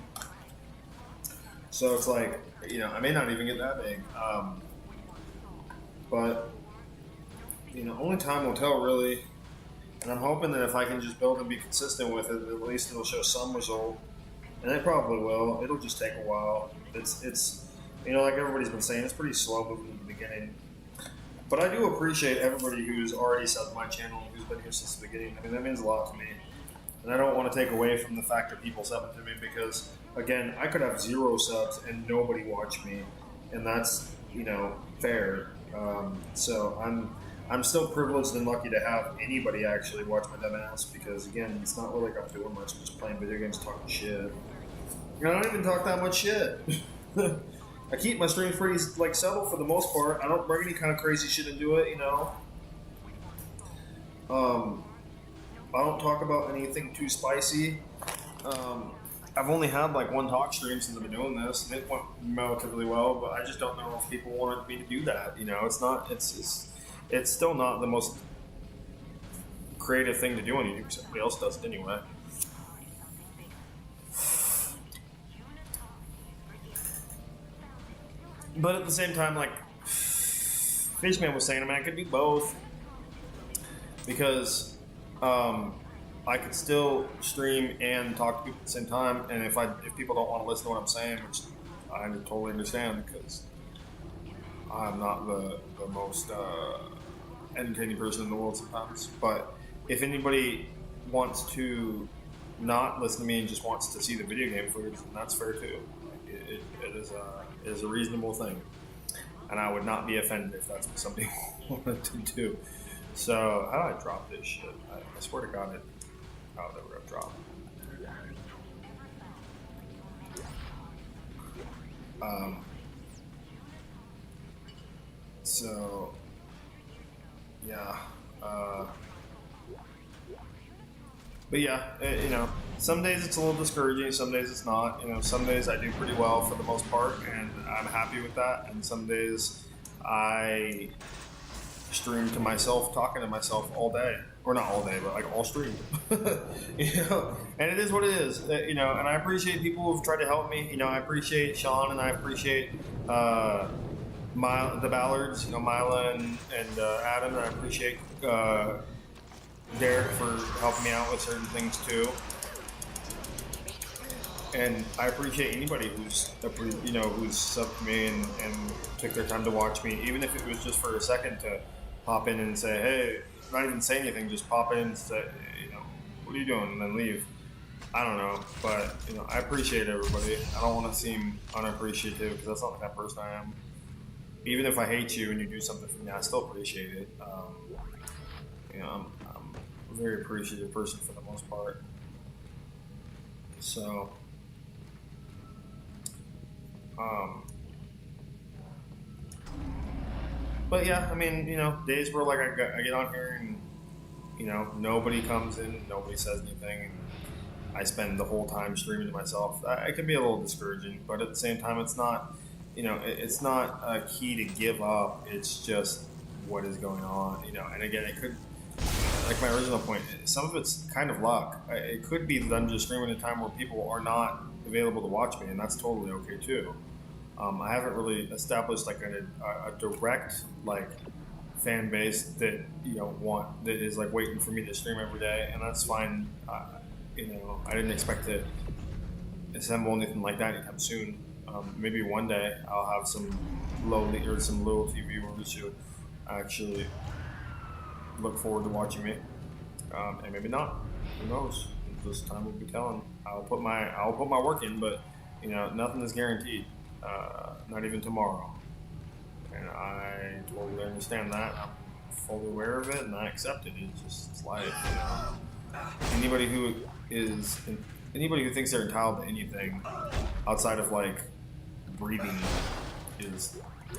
So it's like, you know, I may not even get that big. But, you know, only time will tell, really. And I'm hoping that if I can just build and be consistent with it, at least it'll show some result. And it probably will. It'll just take a while. It's you know, like everybody's been saying, it's pretty slow moving in the beginning. But I do appreciate everybody who's already subbed to my channel and who's been here since the beginning. I mean, that means a lot to me. And I don't want to take away from the fact that people sub to me because, again, I could have 0 subs and nobody watch me. And that's, you know, fair. So I'm still privileged and lucky to have anybody actually watch my dumb ass because, again, it's not really like I'm doing much. I'm just playing video games, talking shit. I don't even talk that much shit. I keep my streams pretty, like, subtle for the most part. I don't bring any kind of crazy shit into it, you know. I don't talk about anything too spicy. I've only had, like, 1 talk stream since I've been doing this, and it went relatively well, but I just don't know if people wanted me to do that, you know. It's still not the most creative thing to do on YouTube, because everybody else does it anyway. But at the same time, like, Fishman was saying, I mean, I could do both. Because I could still stream and talk to people at the same time. And if people don't want to listen to what I'm saying, which I totally understand, because I'm not the most entertaining person in the world sometimes. But if anybody wants to not listen to me and just wants to see the video game footage, then that's fair too. It is a reasonable thing, and I would not be offended if that's what somebody wanted to do. So how do I drop this shit? I swear to God, there we go, drop. So yeah. But yeah, you know, some days it's a little discouraging, some days it's not. You know, some days I do pretty well for the most part, and I'm happy with that. And some days I stream to myself, talking to myself all day. Or not all day, but like all stream. You know, and it is what it is. You know, and I appreciate people who've tried to help me. You know, I appreciate Sean, and I appreciate the Ballards, you know, Mila and Adam, and I appreciate Derek for helping me out with certain things too. And I appreciate anybody who's, you know, who's subbed to me and took their time to watch me, even if it was just for a second to pop in and say, hey, not even say anything, just pop in and say, you know, what are you doing, and then leave. I don't know, but, you know, I appreciate everybody. I don't want to seem unappreciative because that's not the kind of person I am. Even if I hate you and you do something for me, I still appreciate it. You know, I'm a very appreciative person for the most part. So, but yeah, I mean, you know, days where like I get on here and, you know, nobody comes in, nobody says anything, and I spend the whole time streaming to myself. It can be a little discouraging, but at the same time, it's not, you know, it's not a key to give up. It's just what is going on, you know. And again, it could, like my original point, some of it's kind of luck. It could be that I'm just streaming at a time where people are not available to watch me, and that's totally okay too. I haven't really established like a direct like fan base that, you know, that is like waiting for me to stream every day, and that's fine. You know, I didn't expect to assemble anything like that anytime soon. Maybe one day I'll have some loyalty viewers who actually look forward to watching me, and maybe not. Who knows? This time will be telling. I'll put my work in, but you know, nothing is guaranteed. Not even tomorrow. And I totally understand that. I'm fully aware of it, and I accept it. It's life. You know? Anybody who thinks they're entitled to anything outside of like breathing is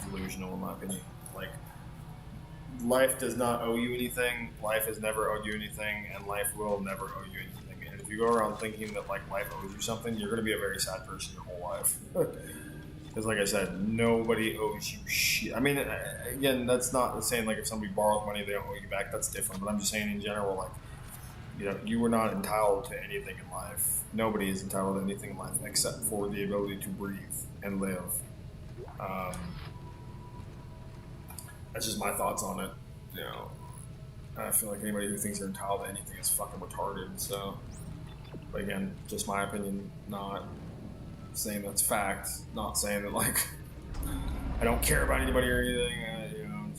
delusional, in my opinion. Like, life does not owe you anything. Life has never owed you anything, and life will never owe you anything. And if you go around thinking that like life owes you something, you're going to be a very sad person your whole life. Because like I said, nobody owes you shit. I mean, again, that's not saying like if somebody borrows money, they don't owe you back. That's different. But I'm just saying in general, like, You know, you were not entitled to anything in life. Nobody is entitled to anything in life except for the ability to breathe and live. That's just my thoughts on it. You know, I feel like anybody who thinks they're entitled to anything is fucking retarded. So, but again, just my opinion. Not saying that's fact. Not saying that like I don't care about anybody or anything. You know,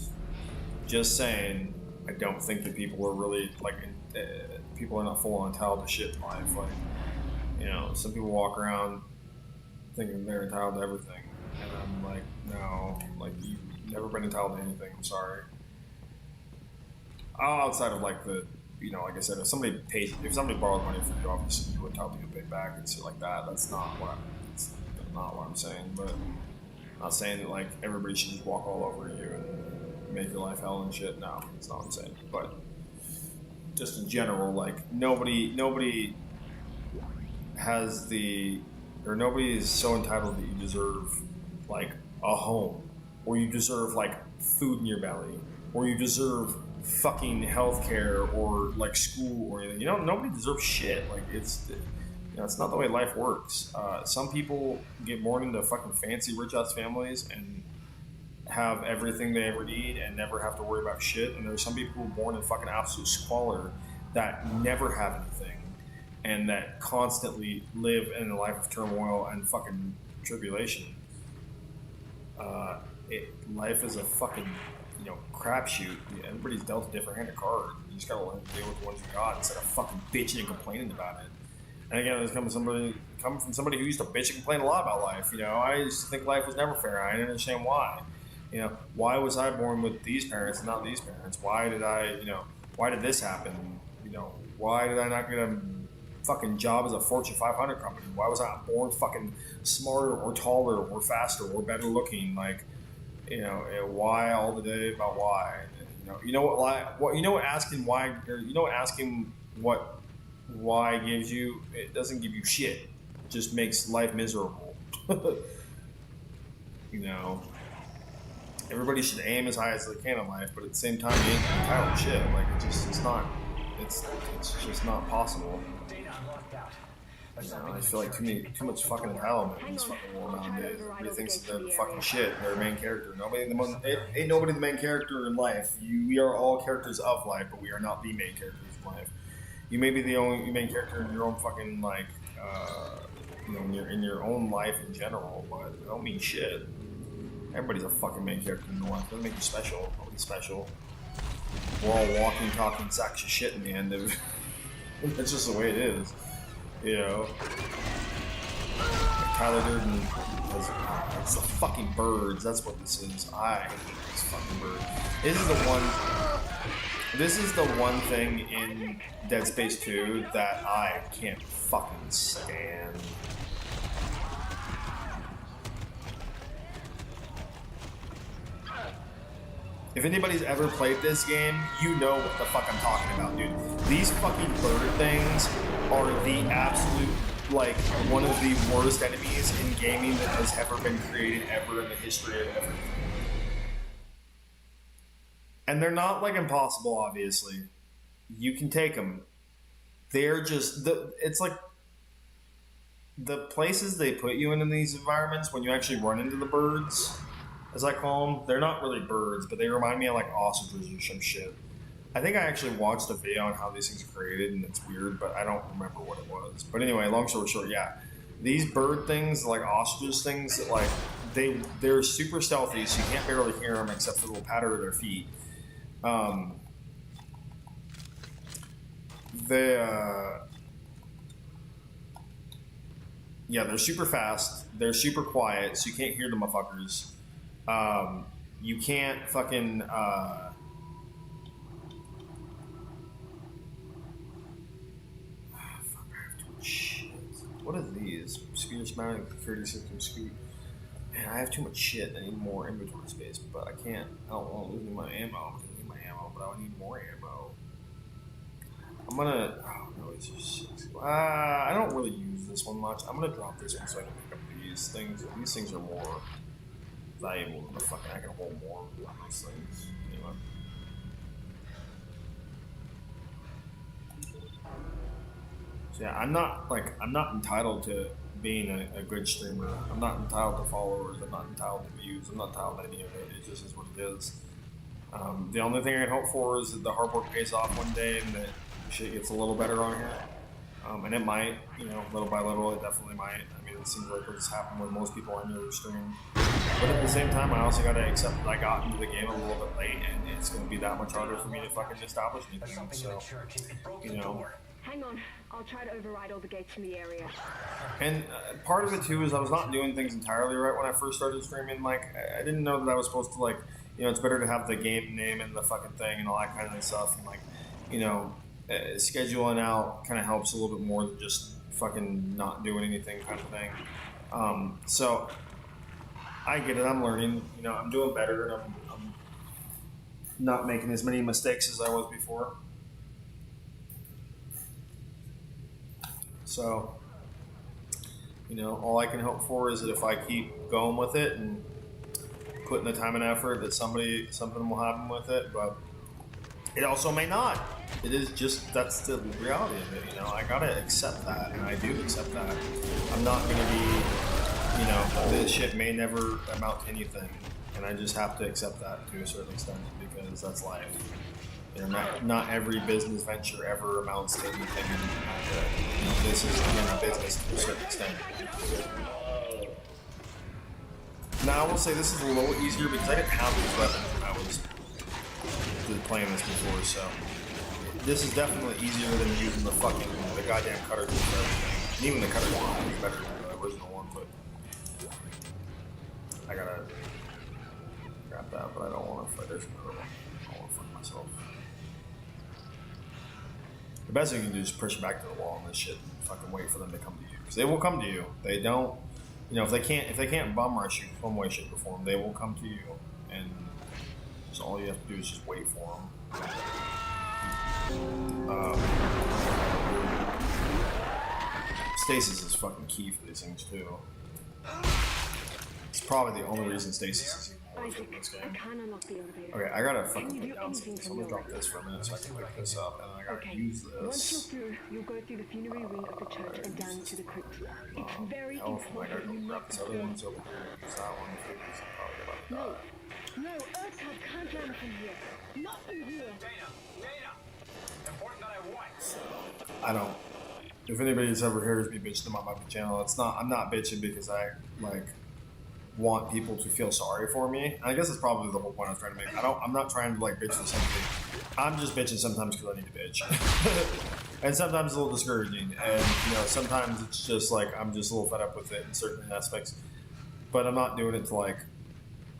just saying I don't think that people are really like. People are not full on entitled to shit in life. Like, you know, some people walk around thinking they're entitled to everything, and I'm like, no, like you've never been entitled to anything. I'm sorry. Outside of like the, you know, like I said, if somebody borrowed money from you, obviously you're entitled to get paid back and shit like that. That's not what I'm saying. But I'm not saying that like everybody should just walk all over you and make your life hell and shit. No, that's not what I'm saying. But just in general, like nobody has nobody is so entitled that you deserve like a home, or you deserve like food in your belly, or you deserve fucking healthcare or like school or anything. You know, nobody deserves shit. Like it's not the way life works. Some people get born into fucking fancy rich ass families and have everything they ever need and never have to worry about shit. And there's some people who are born in fucking absolute squalor that never have anything and that constantly live in a life of turmoil and fucking tribulation. Life is a fucking, you know, crapshoot. Everybody's dealt a different hand of cards. You just gotta learn to deal with the ones you got instead of fucking bitching and complaining about it. And again, it's coming from somebody who used to bitch and complain a lot about life. You know, I used to think life was never fair. I didn't understand why. You know, why was I born with these parents and not these parents? Why did this happen? You know, why did I not get a fucking job as a Fortune 500 company? Why was I not born fucking smarter or taller or faster or better looking? Like, you know, why all the day about why? Asking why, or asking what why gives you, it doesn't give you shit. It just makes life miserable. You know. Everybody should aim as high as they can in life, but at the same time, you ain't entitled to shit. Like it's just not possible. You know, I feel like too much fucking entitlement in this fucking world nowadays. Everybody thinks that they're the fucking shit. They're the main character. Ain't nobody the main character in life. We are all characters of life, but we are not the main characters in life. You may be the only main character in your own fucking like, you know, in your own life in general, but it don't mean shit. Everybody's a fucking main character in your life. Doesn't make you special. Nobody's special. We're all walking, talking sacks of shit in the end of it. That's just the way it is. You know? Like Tyler Durden it's the fucking birds. That's what this is. I hate this fucking bird. This is the one thing in Dead Space 2 that I can't fucking stand. If anybody's ever played this game, you know what the fuck I'm talking about, dude. These fucking bird things are the absolute, like, one of the worst enemies in gaming that has ever been created ever in the history of everything. And they're not, like, impossible, obviously. You can take them. They're just, it's like, the places they put you in these environments, when you actually run into the birds, as I call them, they're not really birds, but they remind me of like ostriches or some shit. I think I actually watched a video on how these things are created, and it's weird, but I don't remember what it was. But anyway, long story short, yeah, these bird things, like ostrich things, that like they're super stealthy, so you can't barely hear them except for the little patter of their feet. They're super fast. They're super quiet, so you can't hear the motherfuckers. You can't fucking, fuck, I have too much shit. What are these? Scooter mounting security system scoot. Man, I have too much shit. I need more inventory space, but I can't. I don't want to lose my ammo. I need my ammo, but I need more ammo. I'm gonna, oh no, it's just, I don't really use this one much. I'm gonna drop this one so I can pick up these things. These things are more valuable than the fucking, I can hold more of these things. Anyway. So yeah, I'm not entitled to being a good streamer. I'm not entitled to followers. I'm not entitled to views. I'm not entitled to any of it. It just is what it is. The only thing I can hope for is that the hard work pays off one day and that shit gets a little better on here. And it might, little by little, it definitely might. I mean, it seems like it's happened with most people I know who stream. But at the same time, I also got to accept that I got into the game a little bit late, and it's going to be that much harder for me to fucking establish anything. So, Hang on, I'll try to override all the gates in the area. And part of it too is I was not doing things entirely right when I first started streaming. Like, I didn't know that I was supposed to, like, it's better to have the game name and the fucking thing and all that kind of stuff. And, like, scheduling out kind of helps a little bit more than just fucking not doing anything kind of thing. So I get it. I'm learning. I'm doing better, and I'm not making as many mistakes as I was before. So, all I can hope for is that if I keep going with it and putting the time and effort, that something will happen with it. But it also may not. It is just, that's the reality of it. I gotta accept that, and I do accept that. I'm not gonna be, this shit may never amount to anything, and I just have to accept that to a certain extent because that's life. Not every business venture ever amounts to anything. This is a business to a certain extent. Now I will say this is a little easier because I didn't have these weapons when I was playing this before, so this is definitely easier than using the goddamn cutter tool for everything. And even the cutter tool is better than the original one, but I gotta grab that, but I don't want to fight. There's another one. I don't want to fight myself. The best thing you can do is push them back to the wall and this shit and fucking wait for them to come to you. Because they will come to you. They don't, if they can't bum rush you some way, shape, or form, they will come to you. And so all you have to do is just wait for them. Stasis is fucking key for these things too. It's probably the only reason stasis is even worth it in this game. Okay, I gotta fucking put down something. So I'm gonna drop this for a minute so I can pick this up, and then I gotta use this. Once you're through, you'll go through the funerary wing of the church and down to the crypt. It's very important I gotta go grab this other one so we can use that one. No, Earthcub can't land from here. Not from here. Important that I want. I don't. If anybody's ever hears me bitching about my channel, I'm not bitching because I want people to feel sorry for me. I guess that's probably the whole point I was trying to make. I'm not trying to bitch for something. I'm just bitching sometimes because I need to bitch. And sometimes it's a little discouraging. And sometimes it's just I'm just a little fed up with it in certain aspects. But I'm not doing it to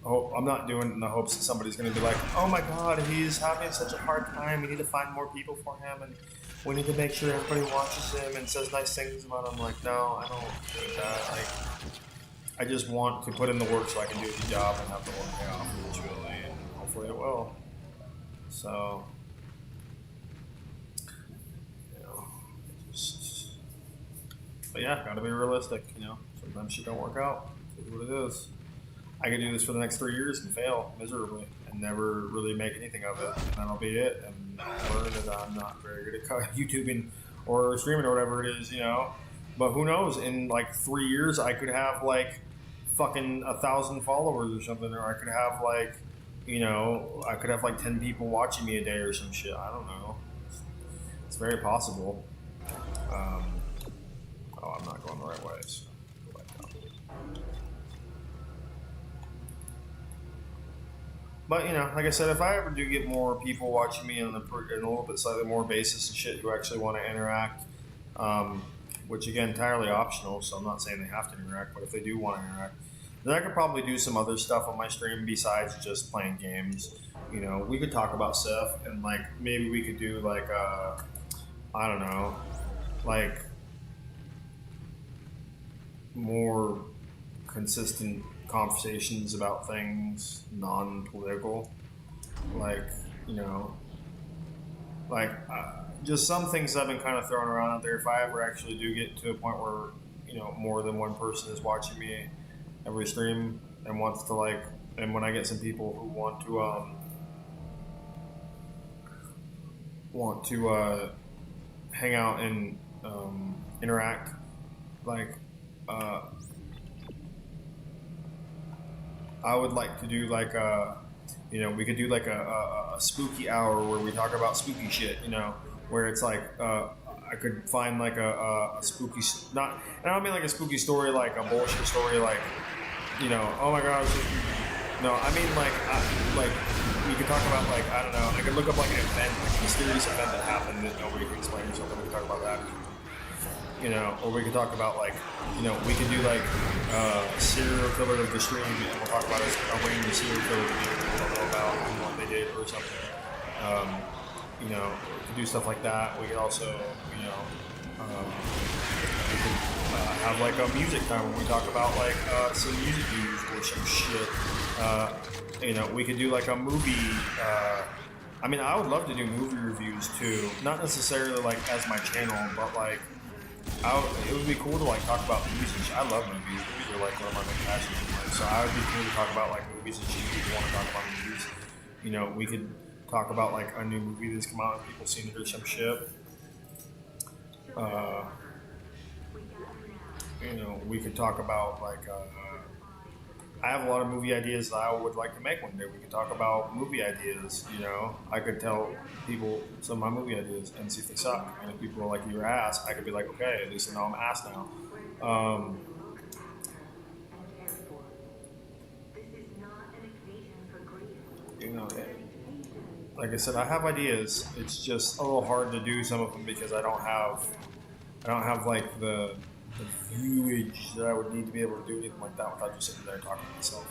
I'm not doing it in the hopes that somebody's going to be like, oh my god, he's having such a hard time. We need to find more people for him, and we need to make sure everybody watches him and says nice things about him. No, I don't think that. I just want to put in the work so I can do the job and have the work pay off eventually, and hopefully it will. So, but yeah, gotta be realistic. Sometimes shit don't work out. It's what it is. I could do this for the next 3 years and fail miserably and never really make anything of it, and that'll be it. And I'll learn that I'm not very good at YouTubing or streaming or whatever it is, But who knows? In 3 years, I could have fucking 1,000 followers or something, or I could have I could have 10 people watching me a day or some shit. I don't know. It's very possible. Oh, I'm not going the right way. So go back down. But like I said, if I ever do get more people watching me on a little bit slightly more basis and shit who actually want to interact, which again entirely optional, so I'm not saying they have to interact, but if they do want to interact, then I could probably do some other stuff on my stream besides just playing games. We could talk about stuff, and maybe we could do I don't know, more consistent conversations about things non-political, just some things I've been kind of throwing around out there. If I ever actually do get to a point where more than one person is watching me every stream and wants to and when I get some people who want to hang out and interact. Like, I would like to do like we could do like a spooky hour where we talk about spooky shit. Where it's like I could find like a spooky not. And I don't mean like a spooky story, like a bullshit story, like oh my god. No, I mean like we could talk about like I don't know. I could look up like an event, like a mysterious event that happened that nobody can explain or something. We could talk about that. Or we could talk about like, we could do like serial killer of the stream, and we'll talk about a range of serial killers that people don't know about and what they did or something. We could do stuff like that. We could also, we could have like a music time where we talk about like some music news or some shit. We could do like a movie. I would love to do movie reviews too. Not necessarily like as my channel, but like. It would be cool to like talk about movies and shit. I love movies. Movies are like one of my main passions in life. So I would be cool to talk about like movies and shit. If people want to talk about movies, we could talk about like a new movie that's come out and people seen it or some shit. We could talk about like. I have a lot of movie ideas that I would like to make one day. We could talk about movie ideas, I could tell people some of my movie ideas and see if they suck. And if people are like, you're ass, I could be like, okay, at least I know I'm ass now. Like I said, I have ideas. It's just a little hard to do some of them because I don't have like the viewage that I would need to be able to do anything like that without just sitting there and talking to myself.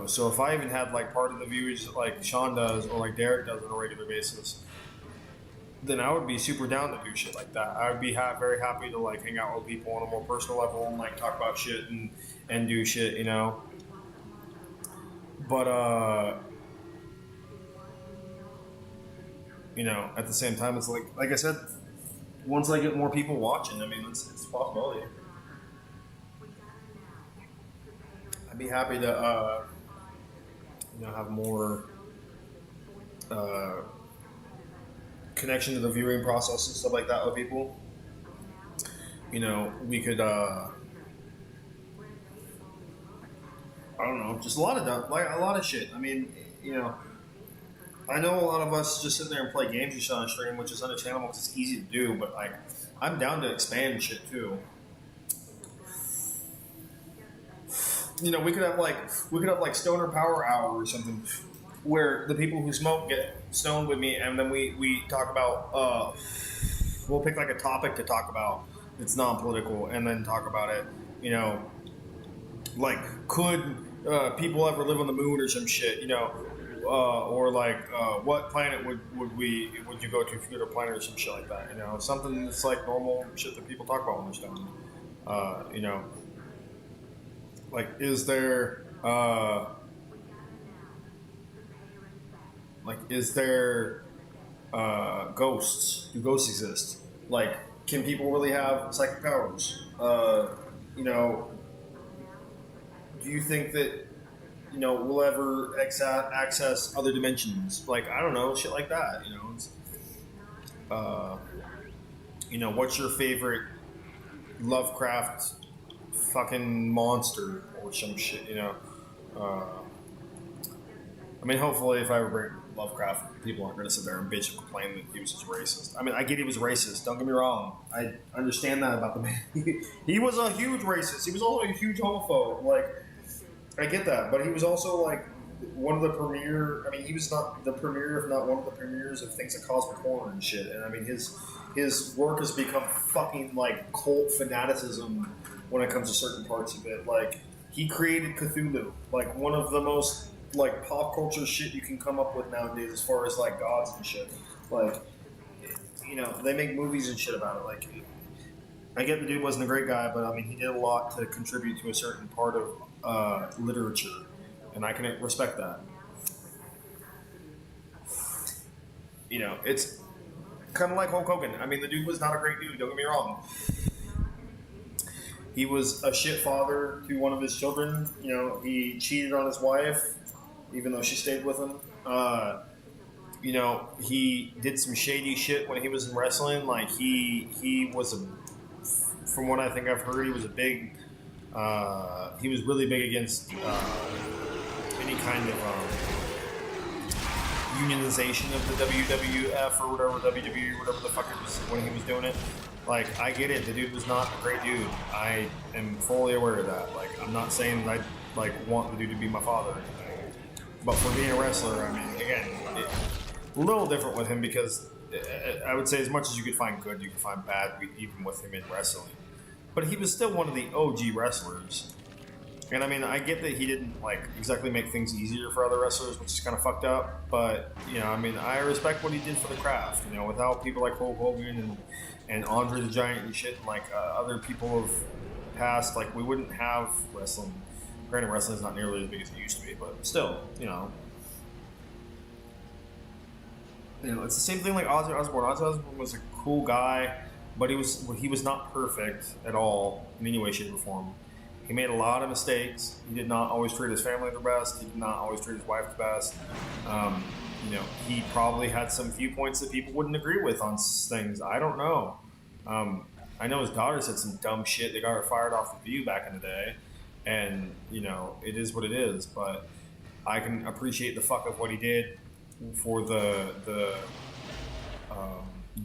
So if I even had like part of the viewage that like Sean does or like Derek does on a regular basis, then I would be super down to do shit like that. I would be very happy to like hang out with people on a more personal level and like talk about shit and do shit, But at the same time, it's like I said. Once I get more people watching, it's a possibility. I'd be happy to, have more connection to the viewing process and stuff like that with people. We could, I don't know, just a lot of shit. I know a lot of us just sit there and play games and shit on stream, which is understandable because it's easy to do, but like, I'm down to expand shit too. We could have like stoner power hour or something, where the people who smoke get stoned with me, and then we talk about we'll pick like a topic to talk about that's non-political, and then talk about it. Like could people ever live on the moon or some shit? Or like, what planet would you go to if you go to a planet or some shit like that? Something that's like normal shit that people talk about when they're stoned. Like, is there ghosts? Do ghosts exist? Like, can people really have psychic powers? Do you think that we'll ever access other dimensions? Like, I don't know, shit like that, what's your favorite Lovecraft fucking monster or some shit, hopefully if I ever bring Lovecraft, people aren't going to sit there and bitch and complain that he was just racist. I get he was racist, don't get me wrong. I understand that about the man. He was a huge racist. He was also a huge homophobe. Like, I get that, but he was also like one of the premier. He was not the premier, if not one of the premiers of things that cosmic horror and shit. And his work has become fucking like cult fanaticism when it comes to certain parts of it. Like, he created Cthulhu, like one of the most like pop culture shit you can come up with nowadays, as far as like gods and shit. Like, they make movies and shit about it. Like, I get the dude wasn't a great guy, but he did a lot to contribute to a certain part of literature, and I can respect that. It's kind of like Hulk Hogan. The dude was not a great dude, don't get me wrong. He was a shit father to one of his children. He cheated on his wife, even though she stayed with him. you know, he did some shady shit when he was in wrestling. Like he was a, from what I think I've heard, he was a big, he was really big against any kind of unionization of the WWF or whatever, WWE or whatever the fuck it was when he was doing it. Like, I get it, the dude was not a great dude. I am fully aware of that. Like, I'm not saying that I like want the dude to be my father or anything. But for being a wrestler, I mean, again, a little different with him because I would say as much as you could find good, you could find bad even with him in wrestling. But he was still one of the OG wrestlers. And I mean, I get that he didn't like exactly make things easier for other wrestlers, which is kind of fucked up. But you know, I mean, I respect what he did for the craft. You know, without people like Hulk Hogan and Andre the Giant and shit, and like other people of past, like we wouldn't have wrestling. Granted, wrestling is not nearly as big as it used to be, but still, you know, it's the same thing like Ozzy Osbourne. Ozzy Osbourne was a cool guy, but he was not perfect at all in any way, shape, or form. He made a lot of mistakes. He did not always treat his family the best. He did not always treat his wife the best. You know, he probably had some viewpoints that people wouldn't agree with on things. I don't know. I know his daughter said some dumb shit. They got her fired off The View back in the day. And, you know, it is what it is. But I can appreciate the fuck of what he did for the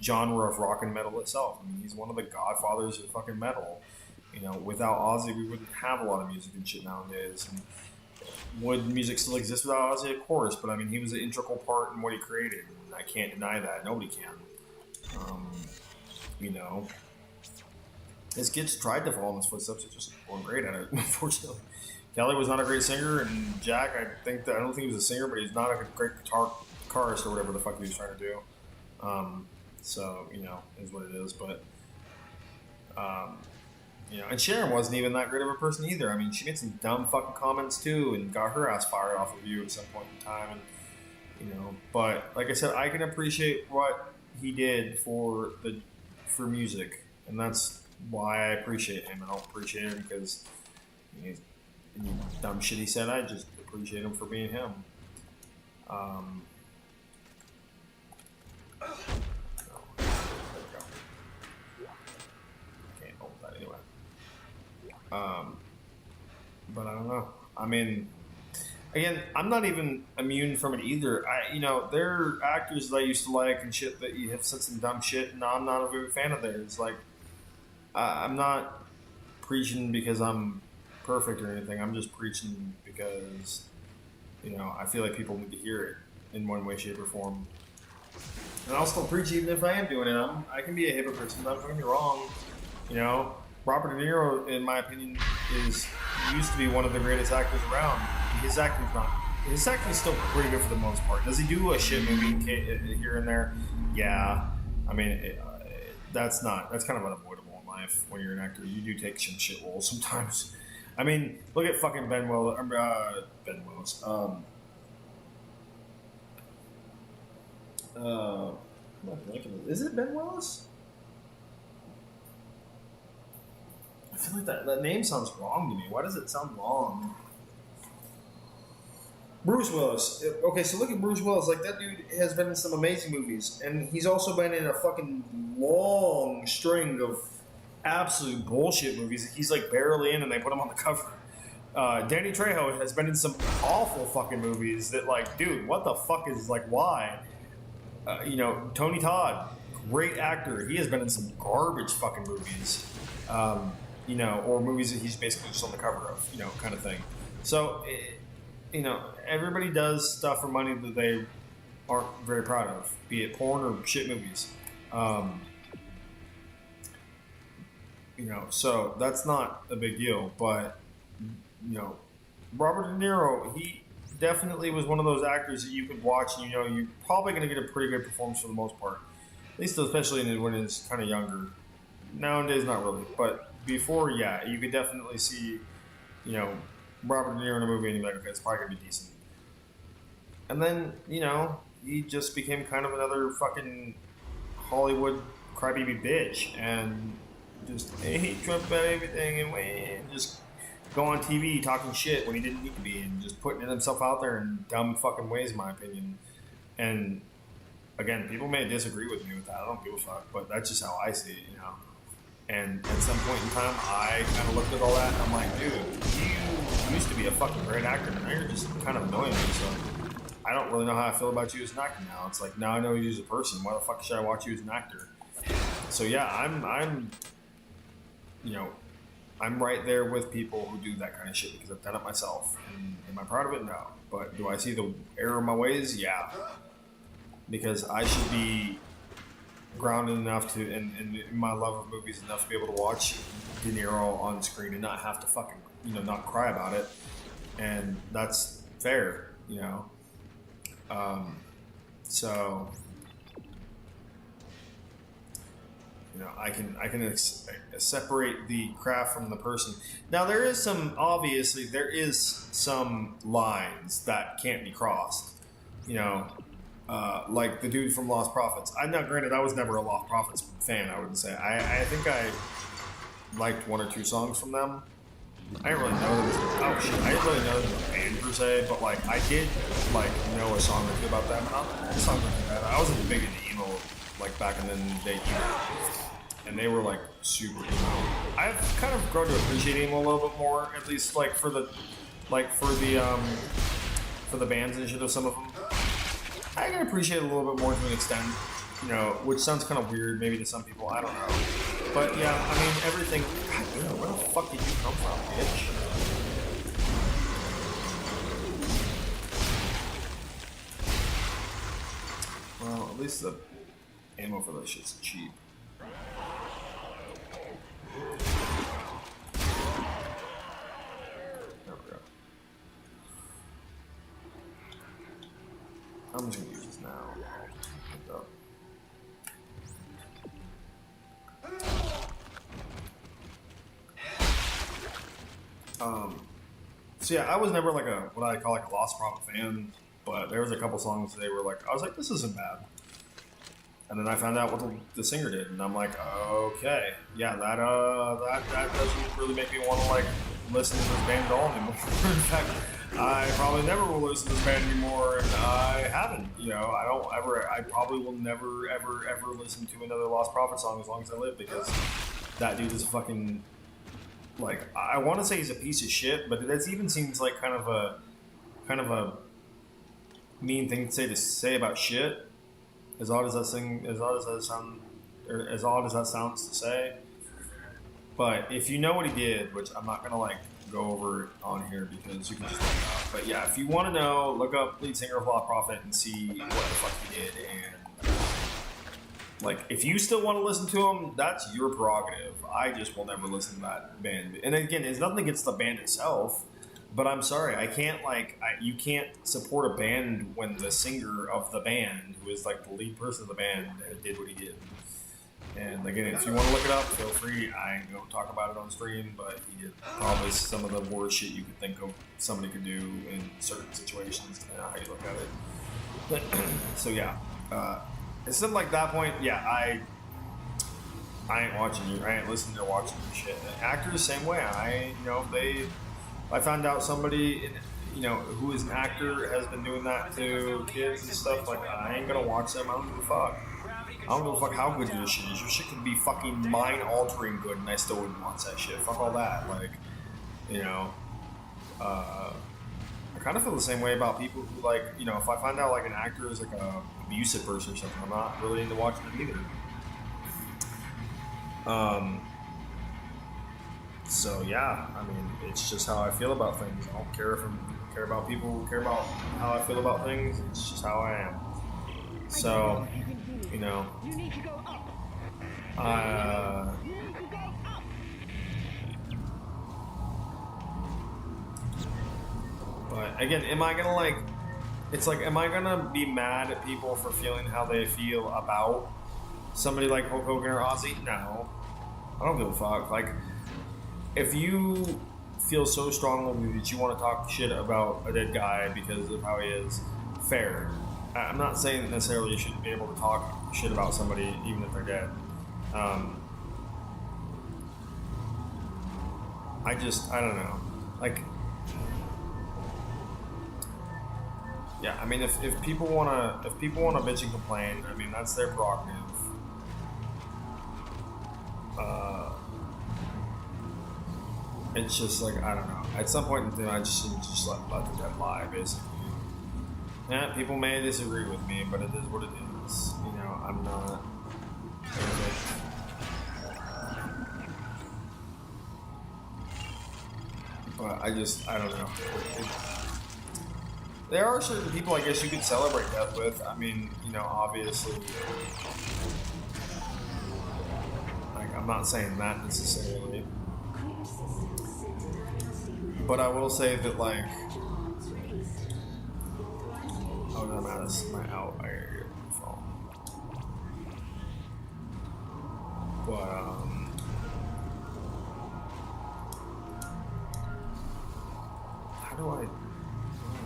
genre of rock and metal itself. I mean, he's one of the godfathers of fucking metal. You know, without Ozzy, we wouldn't have a lot of music and shit nowadays. And would music still exist without Ozzy? Of course, but I mean, he was an integral part in what he created. And I can't deny that. Nobody can. You know, his kids tried to follow in his footsteps. They just weren't great at it, unfortunately. Kelly was not a great singer, and Jack, I don't think he was a singer, but he's not a great guitarist or whatever the fuck he was trying to do. So, you know, is what it is. But, you know, and Sharon wasn't even that great of a person either. I mean, she made some dumb fucking comments too, and got her ass fired off of you at some point in time. And you know, but like I said, I can appreciate what he did for music, and that's why I appreciate him. I don't appreciate him because any dumb shit he said. I just appreciate him for being him. But I don't know. I mean, again, I'm not even immune from it either. You know, there are actors that I used to like and shit that you have said some dumb shit, and I'm not a very fan of theirs. Like, I'm not preaching because I'm perfect or anything. I'm just preaching because, you know, I feel like people need to hear it in one way, shape, or form. And I'll still preach even if I am doing it. I can be a hypocrite sometimes. Don't get me wrong. You know, Robert De Niro, in my opinion, used to be one of the greatest actors around. His acting's still pretty good for the most part. Does he do a shit movie here and there? Yeah. I mean, that's kind of unavoidable in life when you're an actor. You do take some shit roles sometimes. I mean, look at fucking Ben Willis. Is it Ben Willis? I feel like that name sounds wrong to me. Why does it sound wrong? Bruce Willis. Okay, so look at Bruce Willis. Like, that dude has been in some amazing movies. And he's also been in a fucking long string of absolute bullshit movies. He's, like, barely in and they put him on the cover. Danny Trejo has been in some awful fucking movies that, like, dude, what the fuck is, like, why? You know, Tony Todd, great actor. He has been in some garbage fucking movies. You know, or movies that he's basically just on the cover of, you know, kind of thing. So, you know, everybody does stuff for money that they aren't very proud of, be it porn or shit movies. You know, so that's not a big deal. But, you know, Robert De Niro, he definitely was one of those actors that you could watch and, you know, you're probably going to get a pretty good performance for the most part. At least especially when he's kind of younger. Nowadays, not really. But before, yeah, you could definitely see, you know, Robert De Niro in a movie and you're like, okay, it's probably going to be decent. And then, you know, he just became kind of another fucking Hollywood crybaby bitch and just hate Trump about everything and just go on TV talking shit when he didn't need to be and just putting himself out there in dumb fucking ways, in my opinion. And, again, people may disagree with me with that. I don't give a fuck, but that's just how I see it, you know. And at some point in time, I kind of looked at all that and I'm like, dude, you used to be a fucking great actor, and now you're just kind of annoying me. So I don't really know how I feel about you as an actor now. It's like, now I know you as a person. Why the fuck should I watch you as an actor? So yeah, I'm, you know, I'm right there with people who do that kind of shit because I've done it myself. And am I proud of it? No. But do I see the error in my ways? Yeah. Because I should be grounded enough to, and in my love of movies enough to be able to watch De Niro on screen and not have to fucking, you know, not cry about it. And that's fair, you know. So, you know, I can separate the craft from the person. Now there is some, obviously there is some lines that can't be crossed, you know. Like the dude from Lost Prophets. I'm not, granted, I was never a Lost Prophets fan, I wouldn't say. I think I liked one or two songs from them. I didn't really know them as I didn't really know them as a band per se, but like I did like know a song or two about them. The songs weren't too bad. I wasn't big into emo like back in the day either. And they were like super emo. I've kind of grown to appreciate emo a little bit more, at least like for the bands and shit of some of them. I can appreciate it a little bit more to an extent, you know, which sounds kind of weird maybe to some people, I don't know. But yeah, I mean, everything, God, you know, where the fuck did you come from, bitch? Well, at least the ammo for those shit's cheap. There we go. I'm just gonna use this now. So yeah, I was never like a, what I call like a Lost Prophet fan, but there was a couple songs they were like, I was like, this isn't bad. And then I found out what the singer did, and I'm like, okay, yeah, that doesn't really make me want to like listen to this band at all anymore. In fact, I probably never will listen to this band anymore, and I haven't. You know, I probably will never, ever listen to another Lost Prophet song as long as I live, because that dude is fucking, like, I want to say he's a piece of shit, but that even seems like kind of a mean thing to say about shit. As odd as that sounds to say. But if you know what he did, which I'm not gonna like go over on here because you can just look it up. But yeah, if you want to know, look up lead singer of Lost Prophet and see what the fuck he did. And like, if you still want to listen to him, that's your prerogative. I just will never listen to that band. And again, it's nothing against the band itself, but I'm sorry, I can't you can't support a band when the singer of the band, who is like the lead person of the band, did what he did. And again, if you want to look it up, feel free. I ain't gonna talk about it on stream, but he did probably some of the worst shit you could think of somebody could do in certain situations, depending on how you look at it. So yeah, instead of like that point, yeah, I ain't watching you. I ain't listening or watching your shit. And actors, same way. I found out somebody, who is an actor has been doing that to kids and stuff. Like, I ain't gonna watch them. I don't give a fuck. I don't give a fuck how good your shit is. Your shit could be fucking mind-altering good, and I still wouldn't watch that shit. Fuck all that. Like, I kind of feel the same way about people who, like, if I find out, like, an actor is, like, a abusive person or something, I'm not really into watching them either. So, yeah, I mean, it's just how I feel about things. I don't care about people who care about how I feel about things. It's just how I am. So, You need to go up. You need to go up. But again, am I gonna am I gonna be mad at people for feeling how they feel about somebody like Hulk Hogan or Ozzy? No. I don't give a fuck. Like, if you feel so strongly that you want to talk shit about a dead guy because of how he is, fair. I'm not saying that necessarily you shouldn't be able to talk shit about somebody even if they're dead. I don't know. Like, Yeah, I mean, if people wanna bitch and complain, I mean that's their prerogative. It's just like I don't know. At some point in time, I just should just let the dead lie, basically. Yeah, people may disagree with me, but it is what it is. You know, I'm not perfect. But I don't know. There are certain people I guess you could celebrate death with. I mean, you know, obviously, like, I'm not saying that necessarily. But I will say that, like, oh, no, I'm out of my out. I gotta get my phone. But, how do I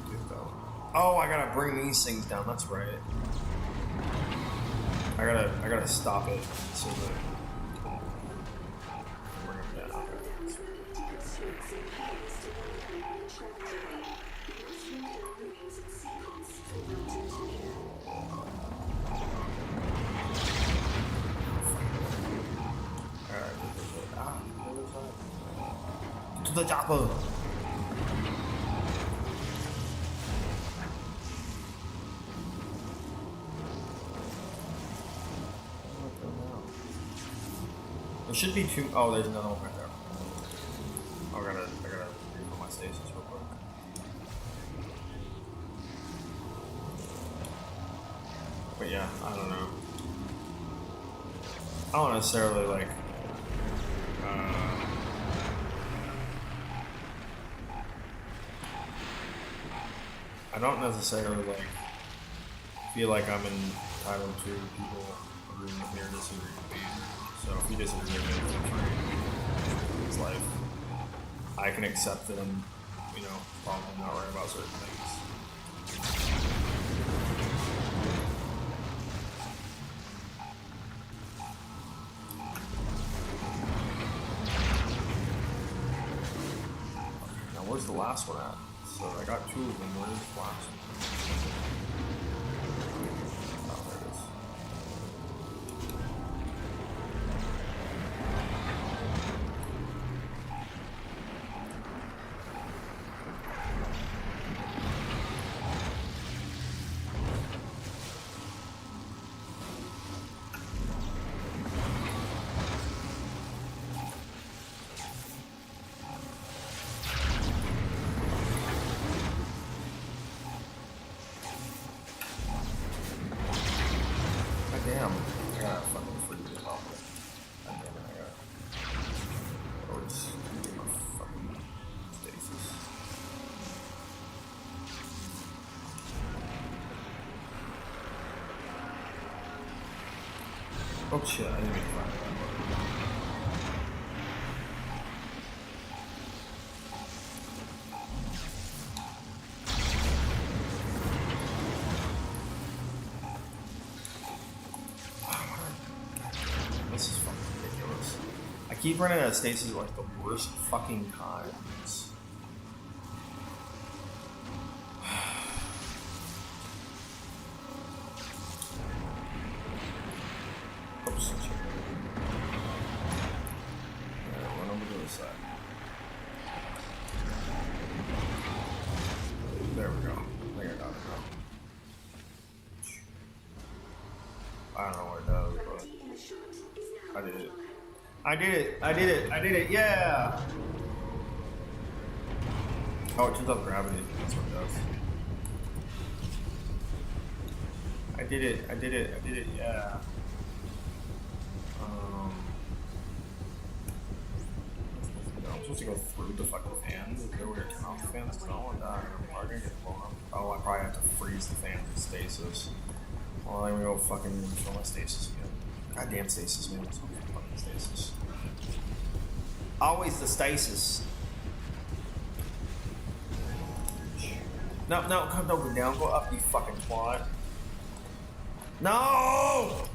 do it though? Oh, I gotta bring these things down. That's right. I gotta stop it so that. Bring it down. To the chopper. There should be two. Oh, there's another one right there. Oh, I gotta refill my stasis real quick. But yeah, I don't know. I don't necessarily like. I don't necessarily like feel like I'm entitled to people agreeing with me or disagreeing with me. So if you disagree with me, feel free. It's life. I can accept that I'm, you know, probably not right about certain things. Now where's the last one at? So I got two of them. Where's the last one? Oh, there it is. Damn, I gotta fucking freak this out. God damn it, I gotta. Oh, it's my fucking stasis. Oh shit, I didn't even find that. This is fucking ridiculous. I keep running out of stasis at like the worst fucking times. Oops. Alright, run over to the side. There we go. I think I got it now. I don't know what it does, but I did it. I did it. I did it. I did it. Yeah. Oh, it turns off gravity. That's what it does. I did it. I did it. I did it. Yeah. I'm supposed to go through the fucking fans. Is there a way to turn off the fans? Because I don't want to die. I'm probably gonna get blown up. Oh, I probably have to freeze the fans with stasis. Well, then we go fucking refill my stasis again. Goddamn stasis, man. It's fucking stasis. Always the stasis. No, come, don't go down. Go up, you fucking twat. No!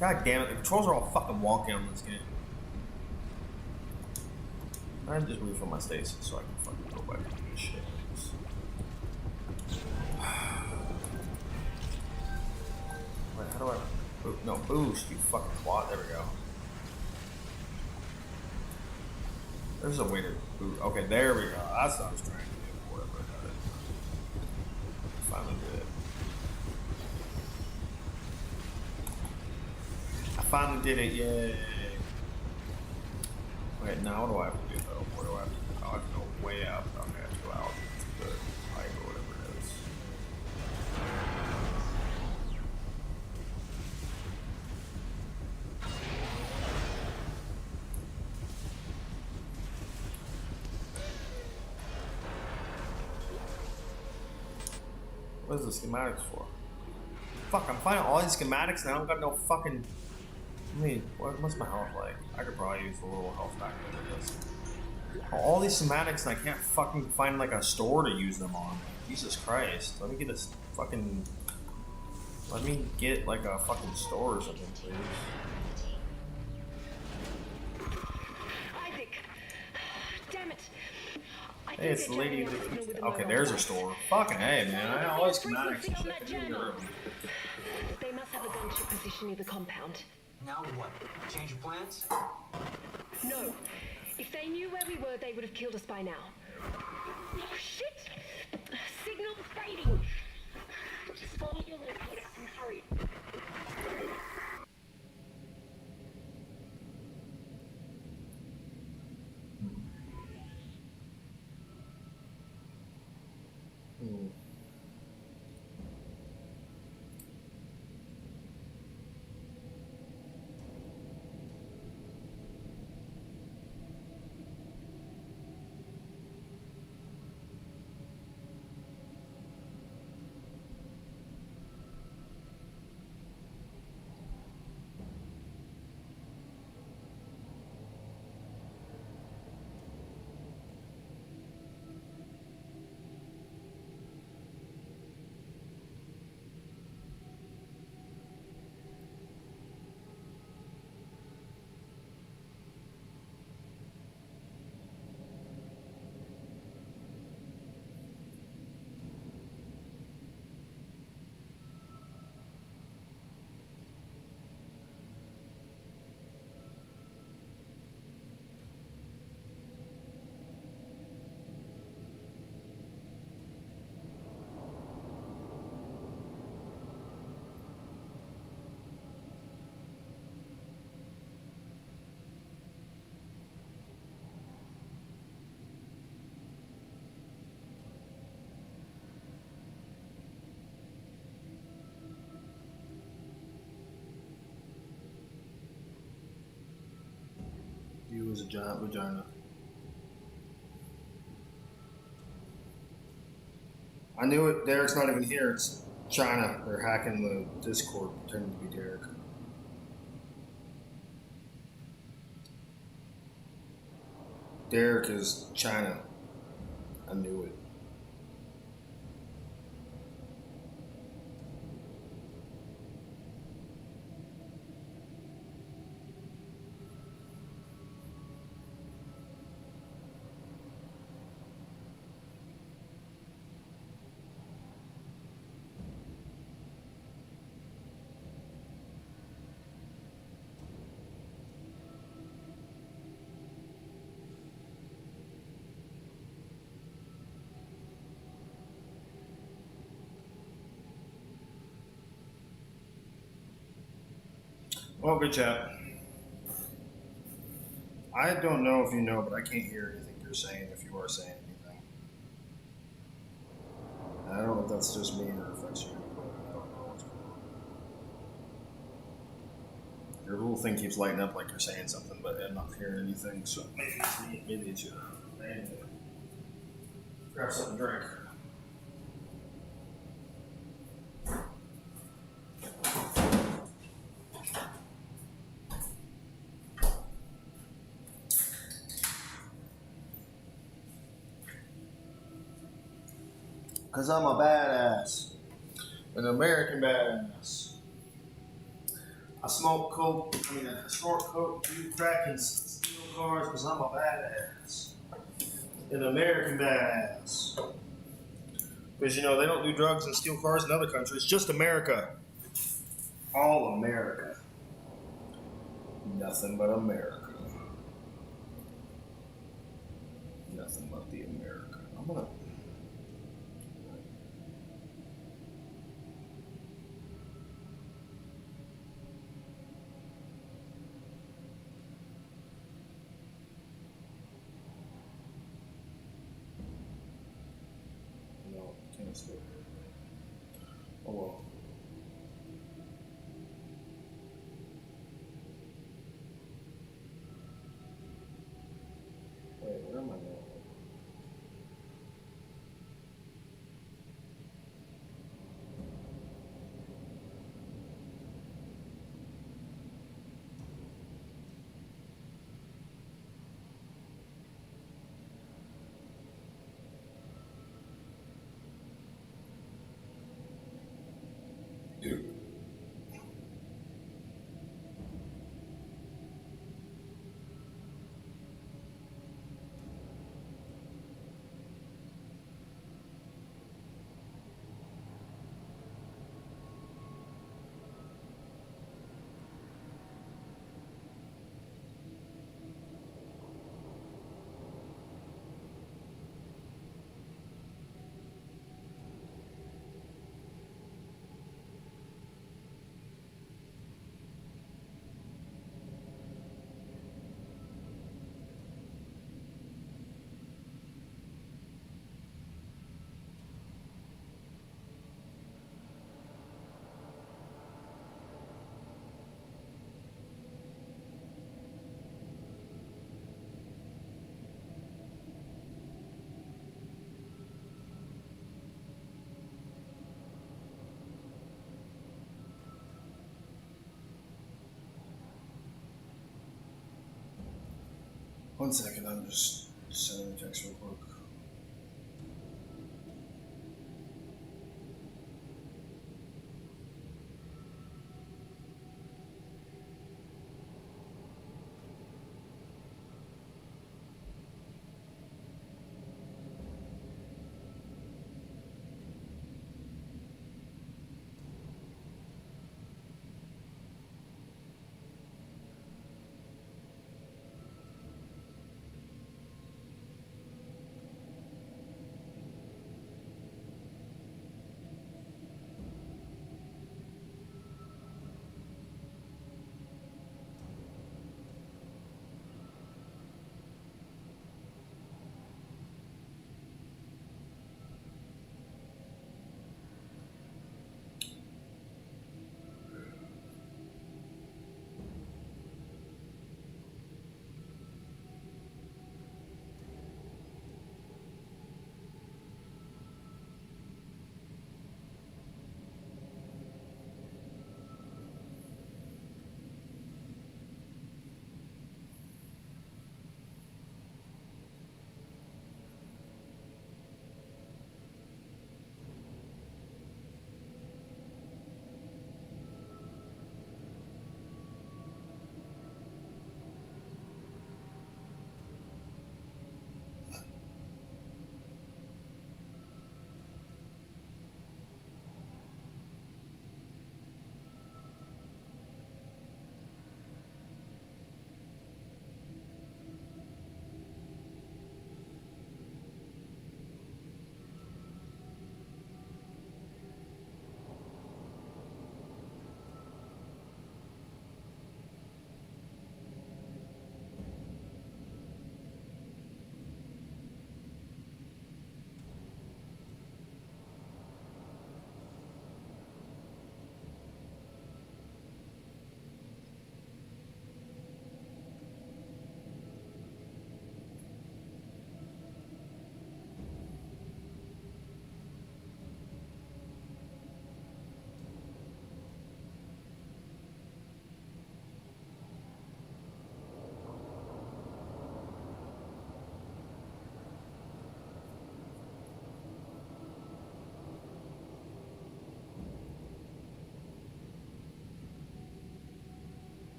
God damn it. The controls are all fucking wonky on this game. I just refill my stasis so I can fucking go back and do this shit. boost, you fucking twat. There we go. There's a way to boost. Okay, there we go. That's what I was trying to do. Whatever I got it. Finally did it. I finally did it, yay. Wait, now what do I have to do though? Where do I have to go? I have to go way up. Okay, I have to go out to the pipe or whatever it is. What is the schematics for? Fuck, I'm finding all these schematics and I don't got no fucking... I mean, what's my health like? I could probably use a little health back there, I guess. All these schematics and I can't fucking find like a store to use them on. Jesus Christ. Let me get this fucking... Let me get like a fucking store or something, please. Isaac! Damn it! Hey, it's the lady that... Okay, there's a store. Fucking hey, man. I know all these schematics and shit. They must have a gunship position near the compound. Now what? Change your plans? No. If they knew where we were, they would have killed us by now. Oh, shit! Signal's fading! Just follow your locator and hurry. You was a giant vagina. I knew it. Derek's not even here. It's China. They're hacking the Discord, pretending to be Derek. Derek is China. I knew it. Well, good chat. I don't know if you know, but I can't hear anything you're saying if you are saying anything. I don't know if that's just me or if that's you, but I don't know what's going on. Your little thing keeps lighting up like you're saying something, but I'm not hearing anything, so maybe it's me, maybe it's you. I need to grab something to drink. Cause I'm a badass, an American badass. I smoke coke, I snort coke, do crack and steal cars cause I'm a badass. An American badass. Because you know, they don't do drugs and steal cars in other countries, just America. All America. Nothing but America. Nothing but the America. I'm gonna. No, can't still. Oh well. Wait, where am I going? Dude. One second, I'm just sending a text real quick.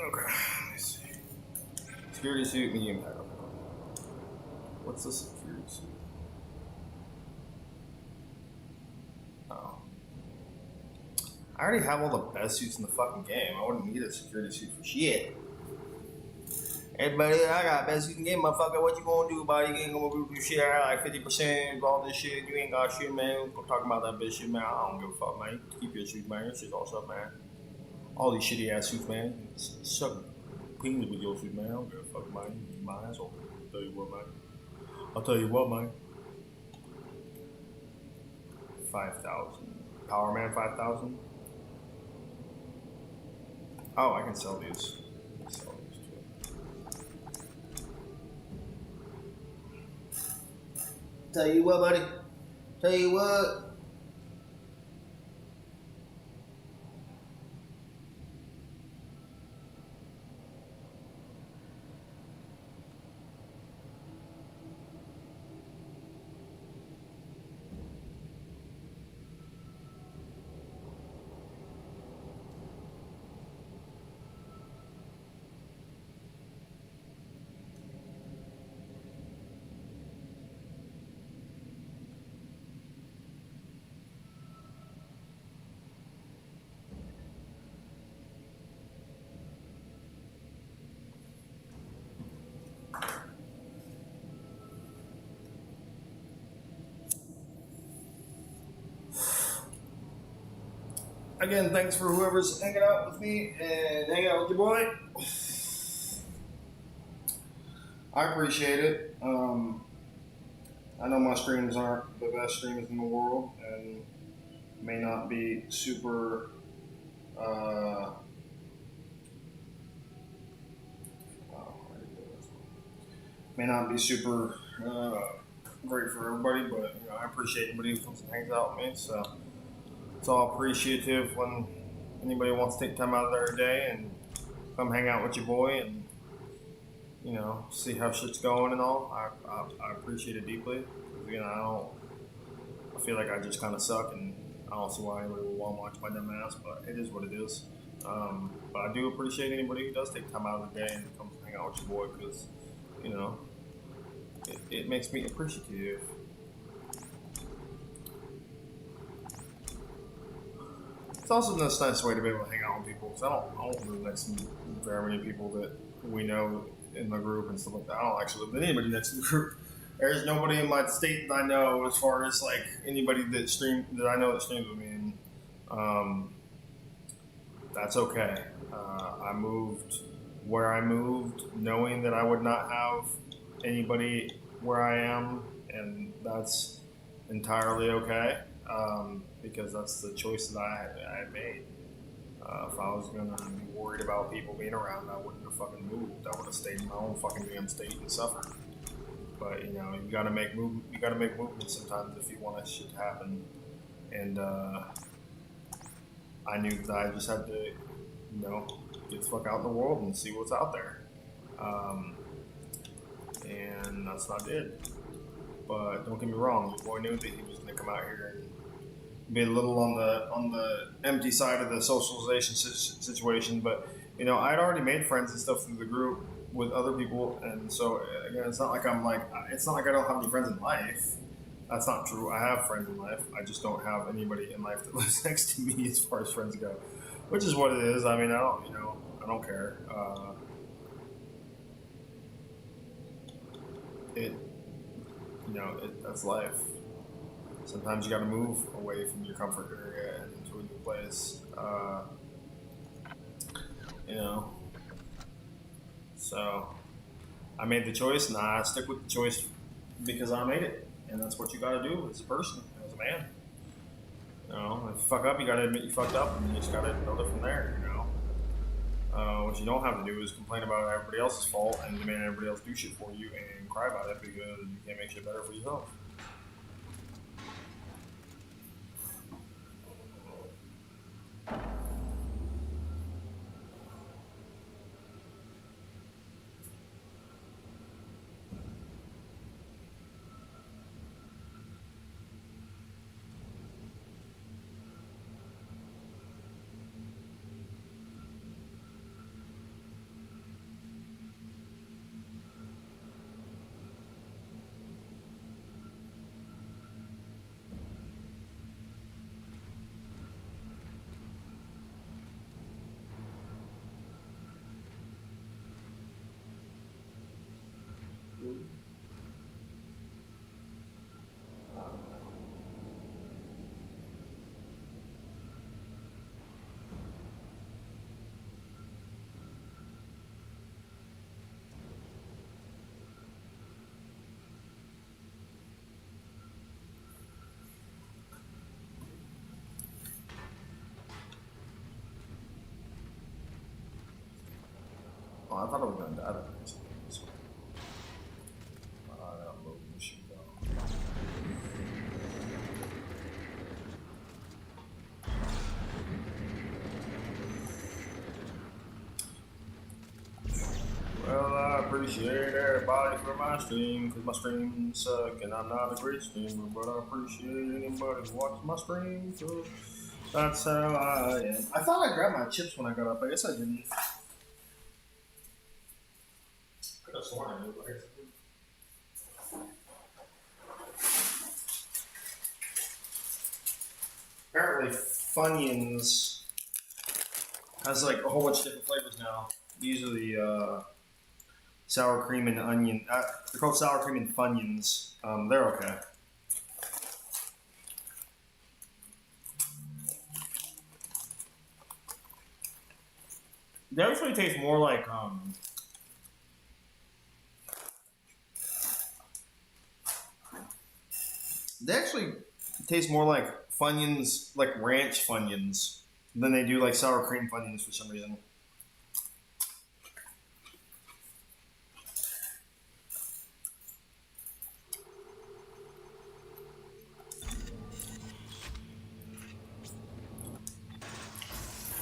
Okay, let me see. Security suit, medium pack. What's the security suit? Oh. I already have all the best suits in the fucking game. I wouldn't need a security suit for shit. Everybody, I got best suit in the game, motherfucker. What you gonna do about it? You ain't gonna do shit. I got like 50% of all this shit. You ain't got shit, man. Go talk about that bitch shit, man. I don't give a fuck, man. Keep your suits, man. Your shit's all up, man. All these shitty ass suits, man. Suck clean with your suit, man. I don't give a fuck, man. You my asshole. I'll tell you what, man. I'll tell you what, man. 5,000. Power Man 5,000. Oh, I can sell these. Sell these too. Tell you what, buddy. Tell you what. Again, thanks for whoever's hanging out with me and hanging out with your boy. I appreciate it. I know my streams aren't the best streams in the world and may not be super great for everybody, but you know, I appreciate anybody who comes and hangs out with me. So it's all appreciative when anybody wants to take time out of their day and come hang out with your boy and, you know, see how shit's going and all. I appreciate it deeply. You know, I feel like I just kind of suck and I don't see why anybody would want to watch my dumb ass, but it is what it is. But I do appreciate anybody who does take time out of the day and comes hang out with your boy because, you know, it makes me appreciative. It's also a nice way to be able to hang out with people because I don't live next to very many people that we know in the group and stuff like that. I don't actually live with anybody next to the group. There's nobody in my state that I know as far as like anybody that I know that streams with me, and that's okay. I moved where I moved, knowing that I would not have anybody where I am, and that's entirely okay. Because that's the choice that I made. If I was gonna be worried about people being around, I wouldn't have fucking moved. I would have stayed in my own fucking damn state and suffered. But you know, you gotta make movements sometimes if you want that shit to happen. And I knew that I just had to, you know, get the fuck out in the world and see what's out there. And that's what I did. But don't get me wrong, your boy knew that he was gonna come out here and be a little on the empty side of the socialization situation. But you know, I'd already made friends and stuff through the group with other people, and so again, it's not like I don't have any friends in life. That's not true. I have friends in life. I just don't have anybody in life that lives next to me as far as friends go, which is what it is. I mean, I don't care. That's life. Sometimes you got to move away from your comfort area and into a new place. You know. So I made the choice, and I stick with the choice because I made it, and that's what you got to do as a person, as a man. You know, if you fuck up, you got to admit you fucked up, and you just got to build it from there. You know, what you don't have to do is complain about everybody else's fault and demand everybody else do shit for you and cry about it because you can't make shit better for yourself. Oh, I thought I was gonna die. So, that little machine gun. Well, I appreciate everybody for my stream, cause my streams suck and I'm not a great streamer, but I appreciate anybody who watches my stream, so that's how I am. I thought I grabbed my chips when I got up, I guess I didn't. Could have sworn I knew, but I guess I didn't. Apparently Funyuns has like a whole bunch of different flavors now. These are the sour cream and onion. They're called sour cream and Funyuns. They're okay. They actually taste more like they actually taste more like Funyuns, like ranch Funyuns, than they do like sour cream Funyuns for some reason.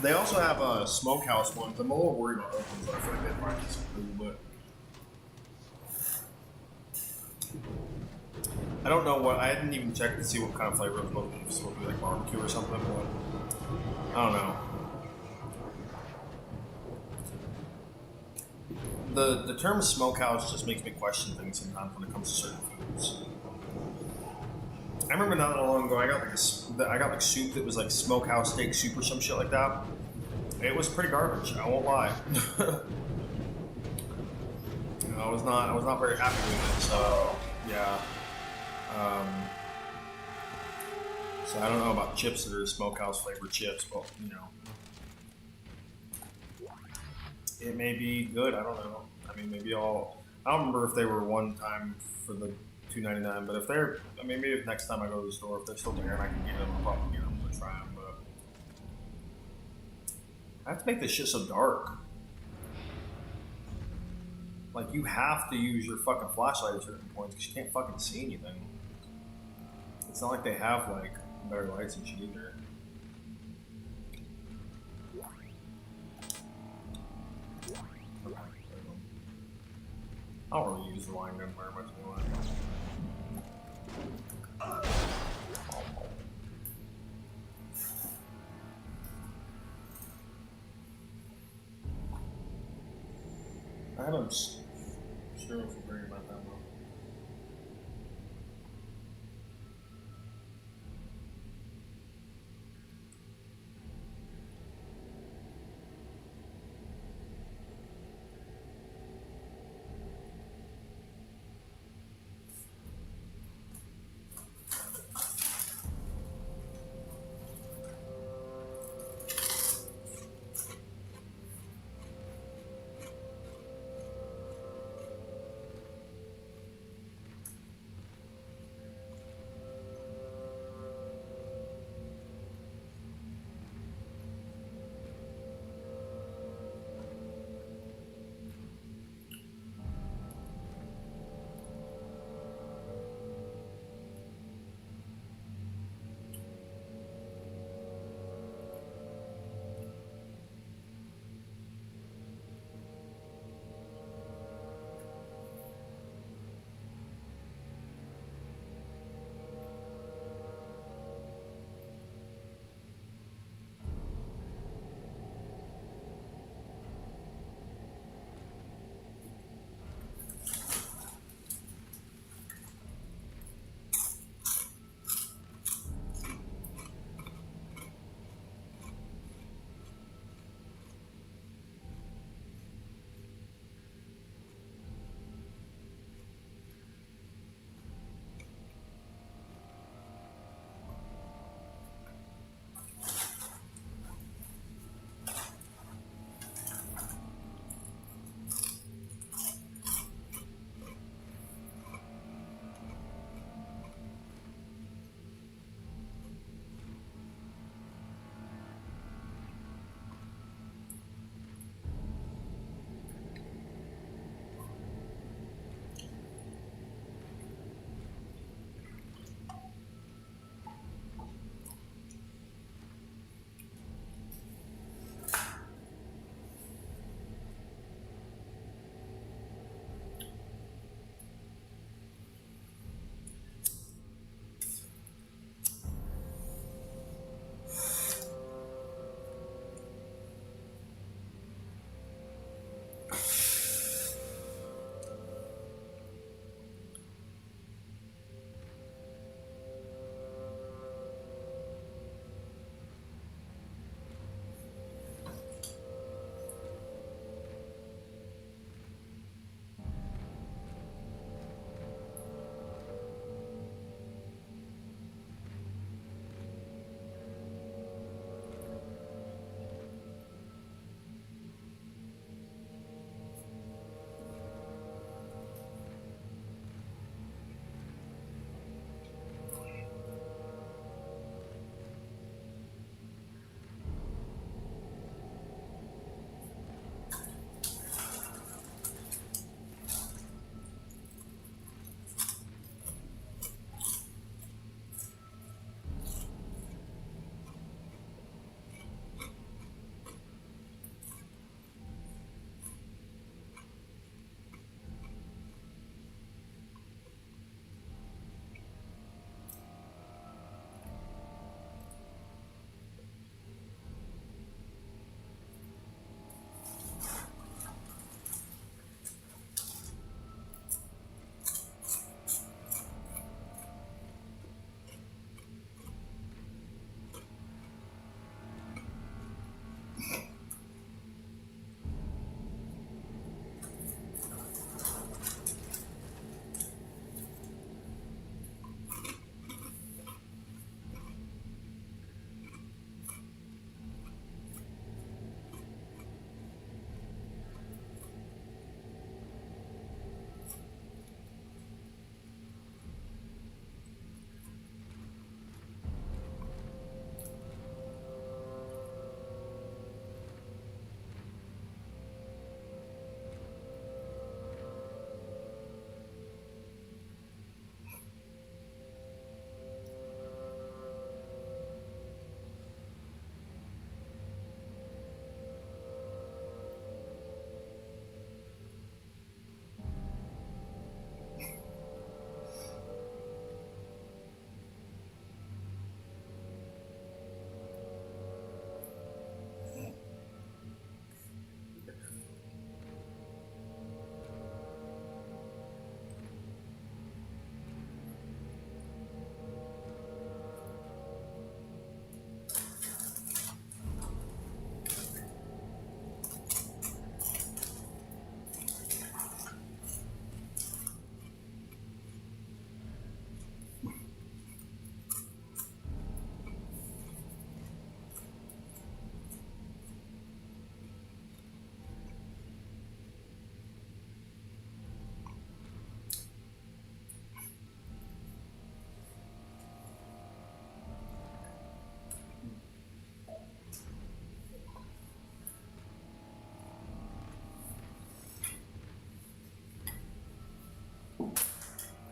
They also have smokehouse ones. I'm a little worried about those ones. I feel like they might be some cool, but I don't know what. I didn't even check to see what kind of flavor it was supposed to be. It's supposed to be like barbecue or something, but I don't know. The term smokehouse just makes me question things sometimes when it comes to certain foods. I remember not that long ago, I got like soup that was like smokehouse steak soup or some shit like that. It was pretty garbage. I won't lie. I was not very happy with it. So yeah. So I don't know about chips that are smokehouse flavored chips, but you know, it may be good. I don't know. I mean, maybe I don't remember if they were one time for the $2.99, but if they're, I mean, maybe if next time I go to the store, if they're still there and I can get them, I'll probably get them to try them. But I have to make this shit so dark. Like, you have to use your fucking flashlight at certain points because you can't fucking see anything. It's not like they have, like, better lights and shit either. I don't really use the line gun very much anyway. I haven't sure if we're worried about that one.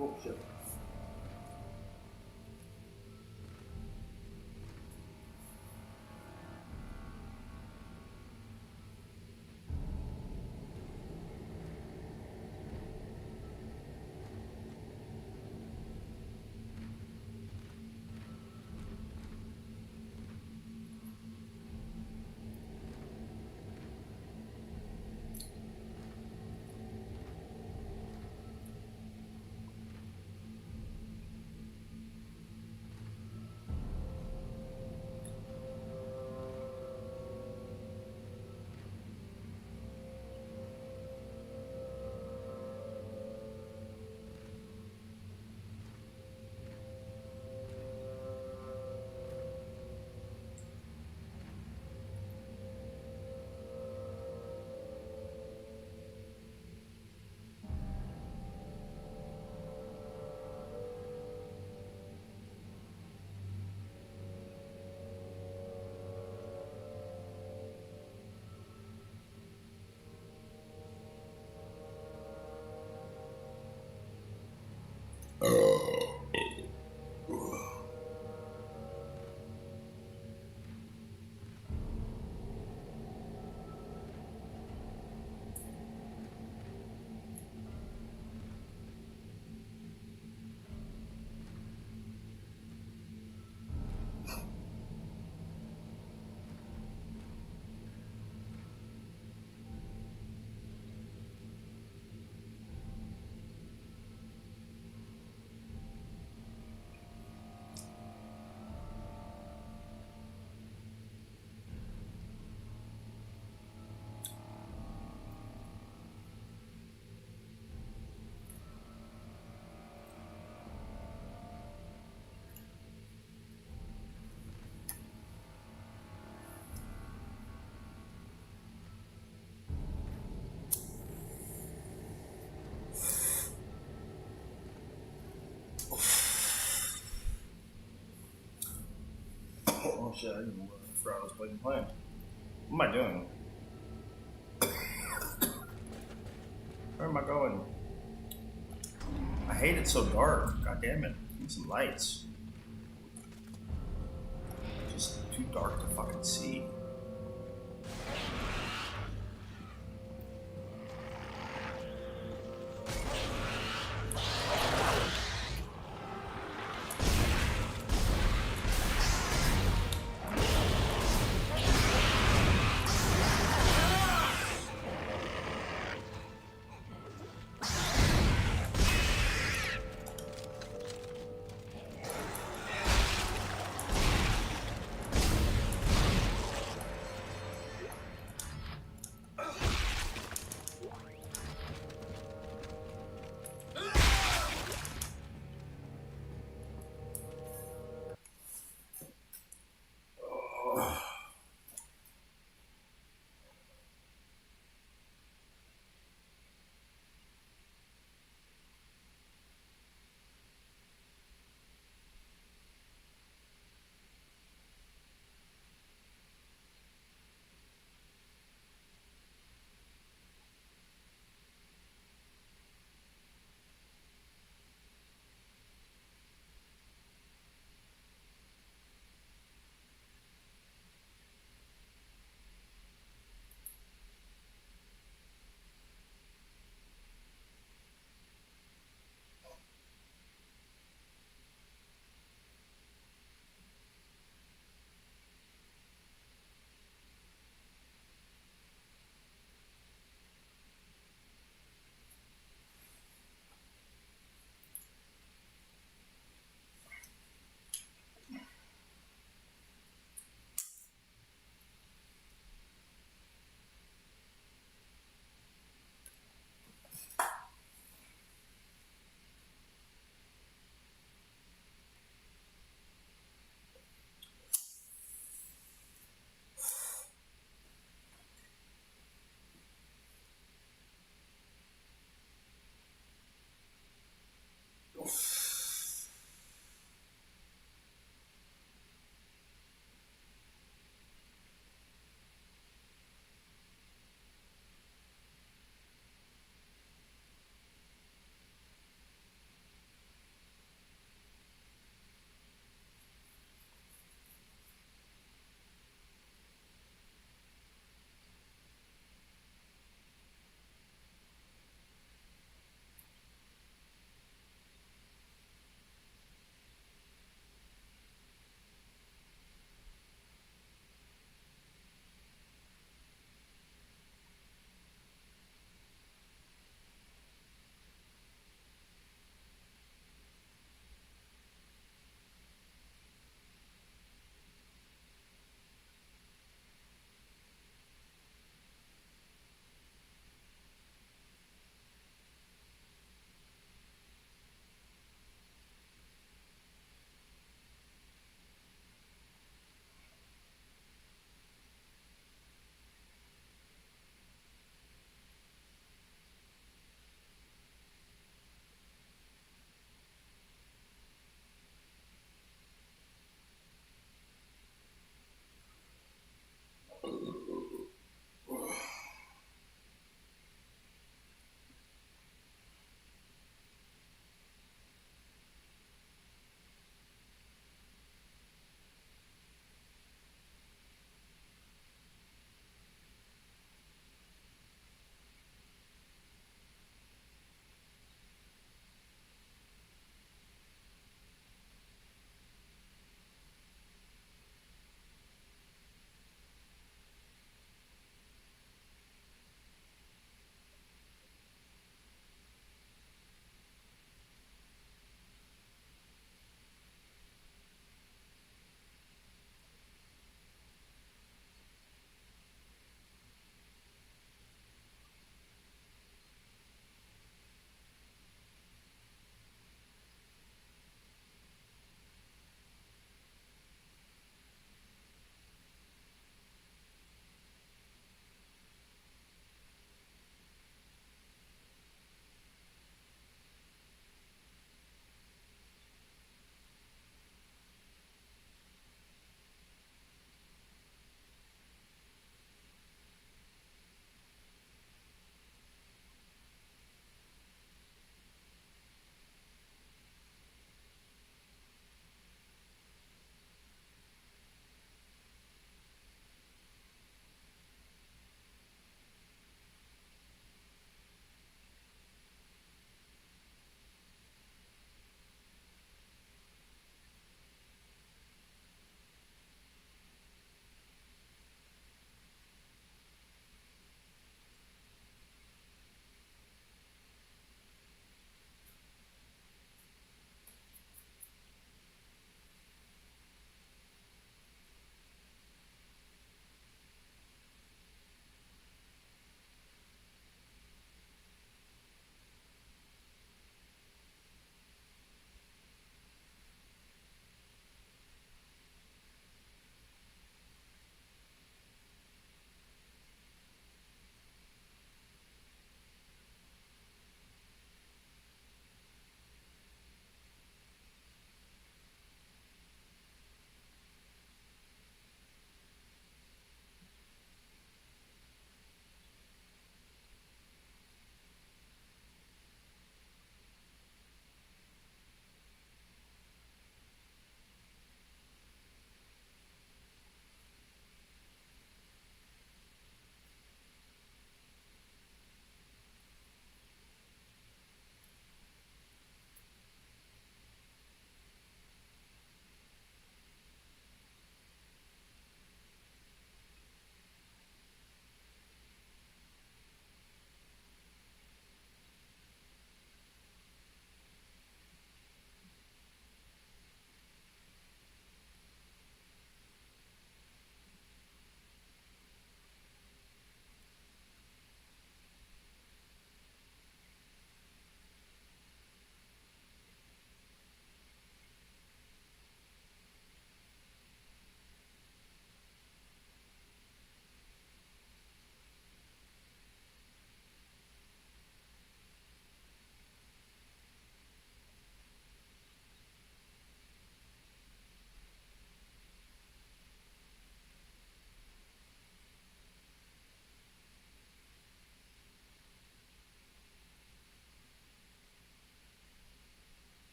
Oh shit. Oh shit, I didn't know what I was playing. What am I doing? Where am I going? I hate it so dark. God damn it. Give me some lights. Just too dark to fucking see.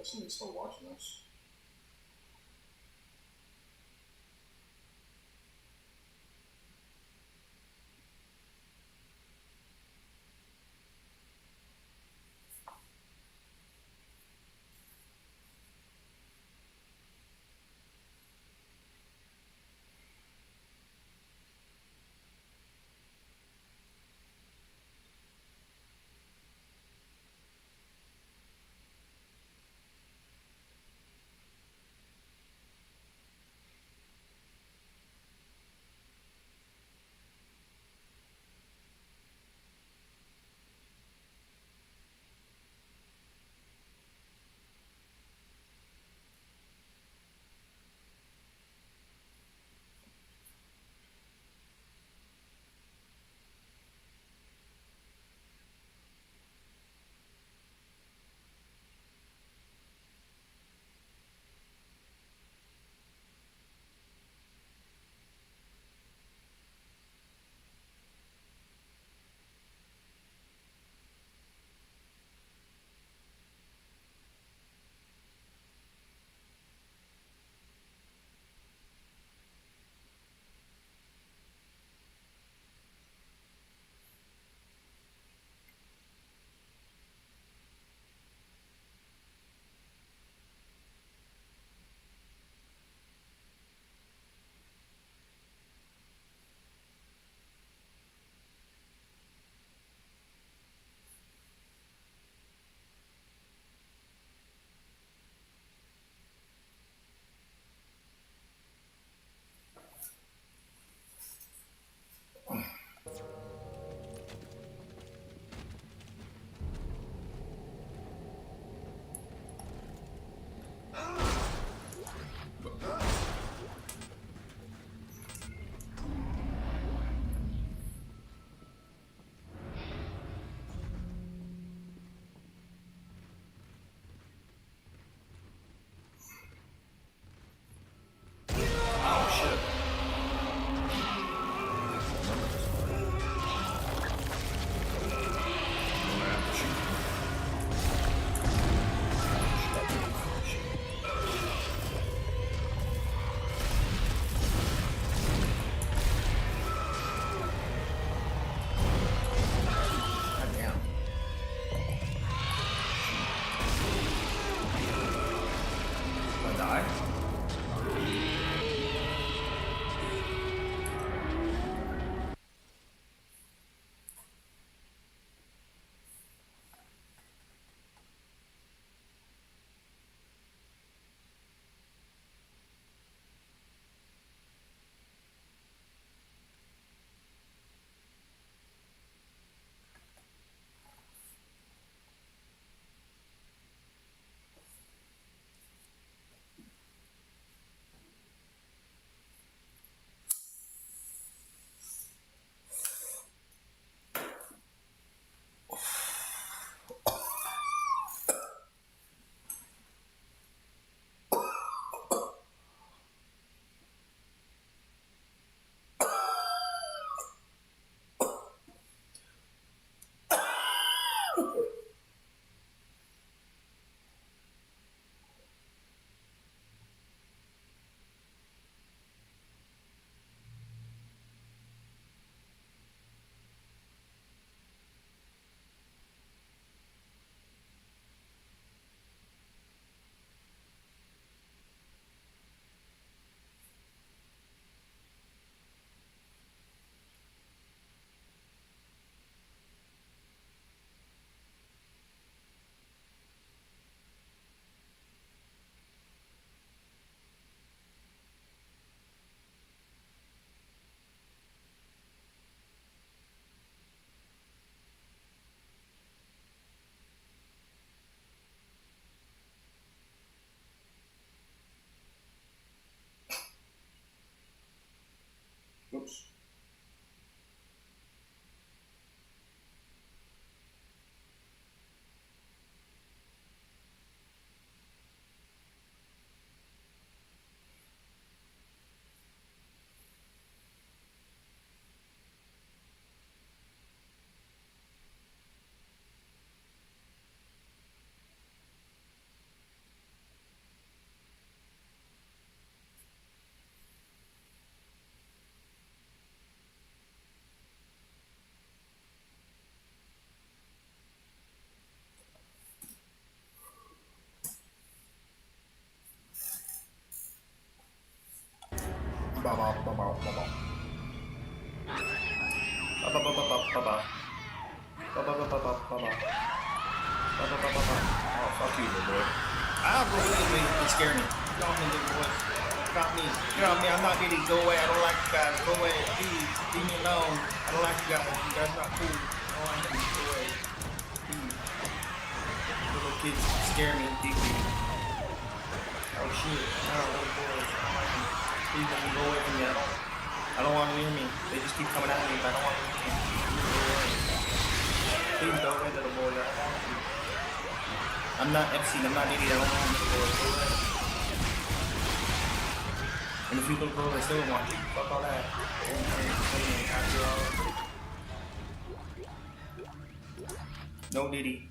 somebody's still watching this. Oh shit. I'm gonna have to shoot. God damn. I die? Oh, fuck you, little boy. I'll go away, baby. They scare me. Get off me, little boy. Get off me. Get off me. I'm not Diddy. Go away. I don't like you guys. Go away. Please. Leave me alone. I don't like you guys. You guys not cool. I don't like you. Go away. Please. Little kids scare me deeply. Oh shit. No, little boys. I don't like them. Please let me go away from me. I don't want to hear me. They just keep coming at me, but I don't want to hear me. Please go away, little boys. I don't want you. I'm not Epstein, I'm not Diddy, I don't want little boys. Go away. And if you little girls, I still want you. Fuck all that. After all. No Diddy.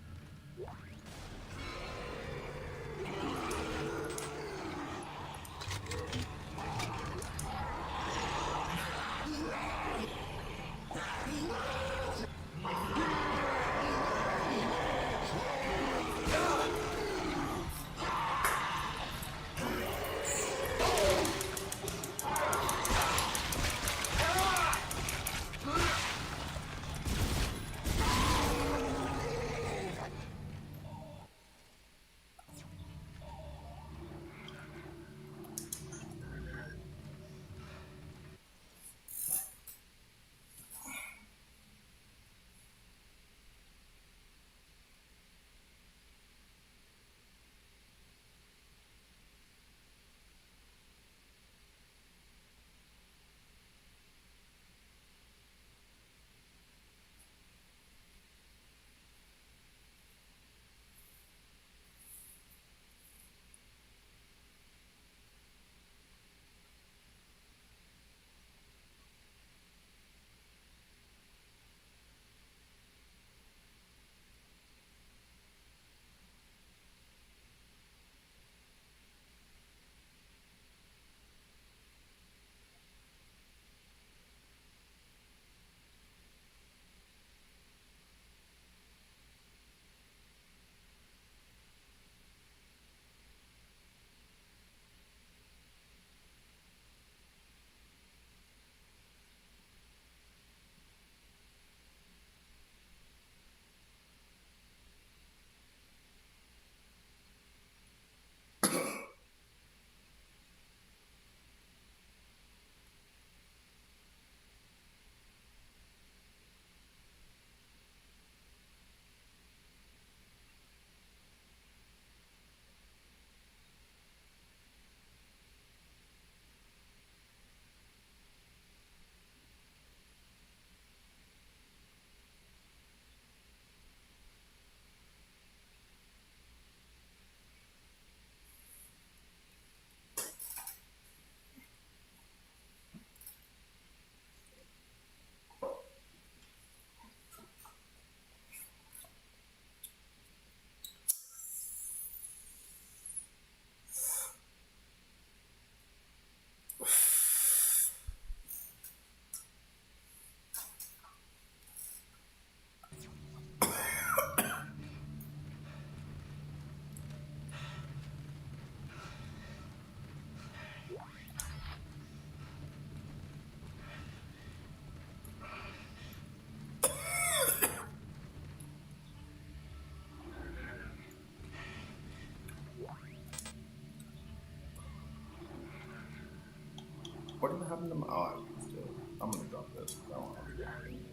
What did happen to my... Oh, I used it. I'm gonna drop this. I don't want to do anything.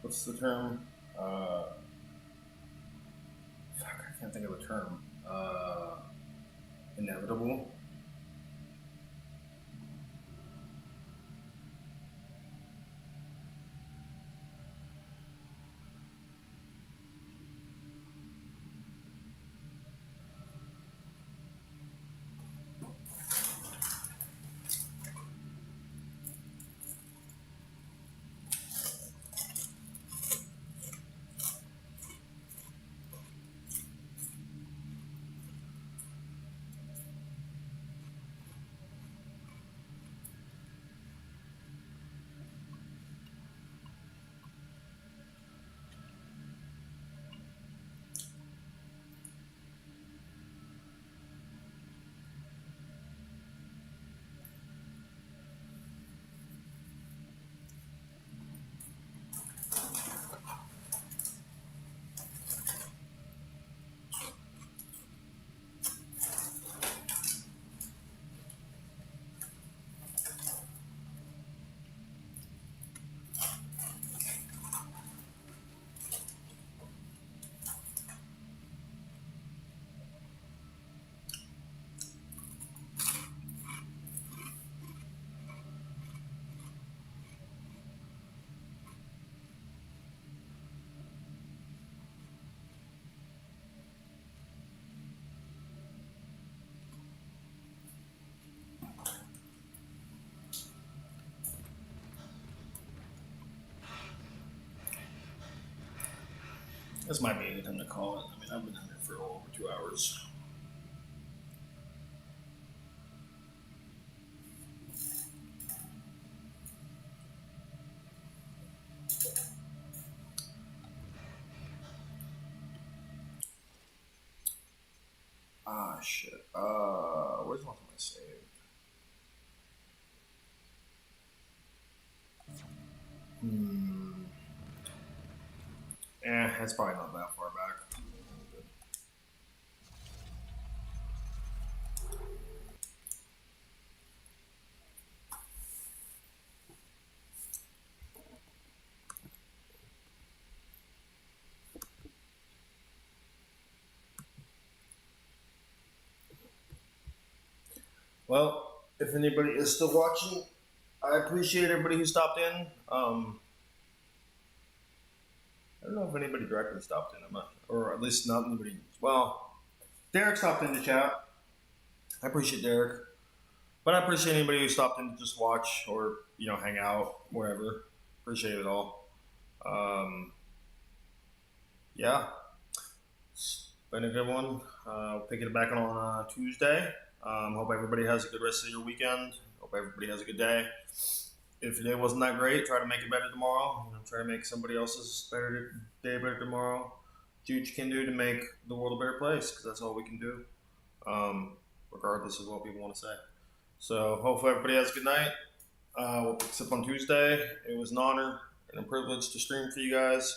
what's the term? Fuck, I can't think of a term. Inevitable. This might be a good time to call it. I mean, I've been in here for over 2 hours. Ah, shit. Where's my save? That's probably not that far back. Well, if anybody is still watching, I appreciate everybody who stopped in. I don't know if anybody directly stopped in. I'm not, or at least not anybody. Well, Derek stopped in to chat. I appreciate Derek, but I appreciate anybody who stopped in to just watch or hang out, wherever. Appreciate it all. Yeah, it's been a good one. Picking it back on Tuesday. Hope everybody has a good rest of your weekend. Hope everybody has a good day. If your day wasn't that great, try to make it better tomorrow. Try to make somebody else's day better tomorrow. Do what you can do to make the world a better place, because that's all we can do, regardless of what people want to say. So hopefully everybody has a good night. We'll pick this up on Tuesday. It was an honor and a privilege to stream for you guys.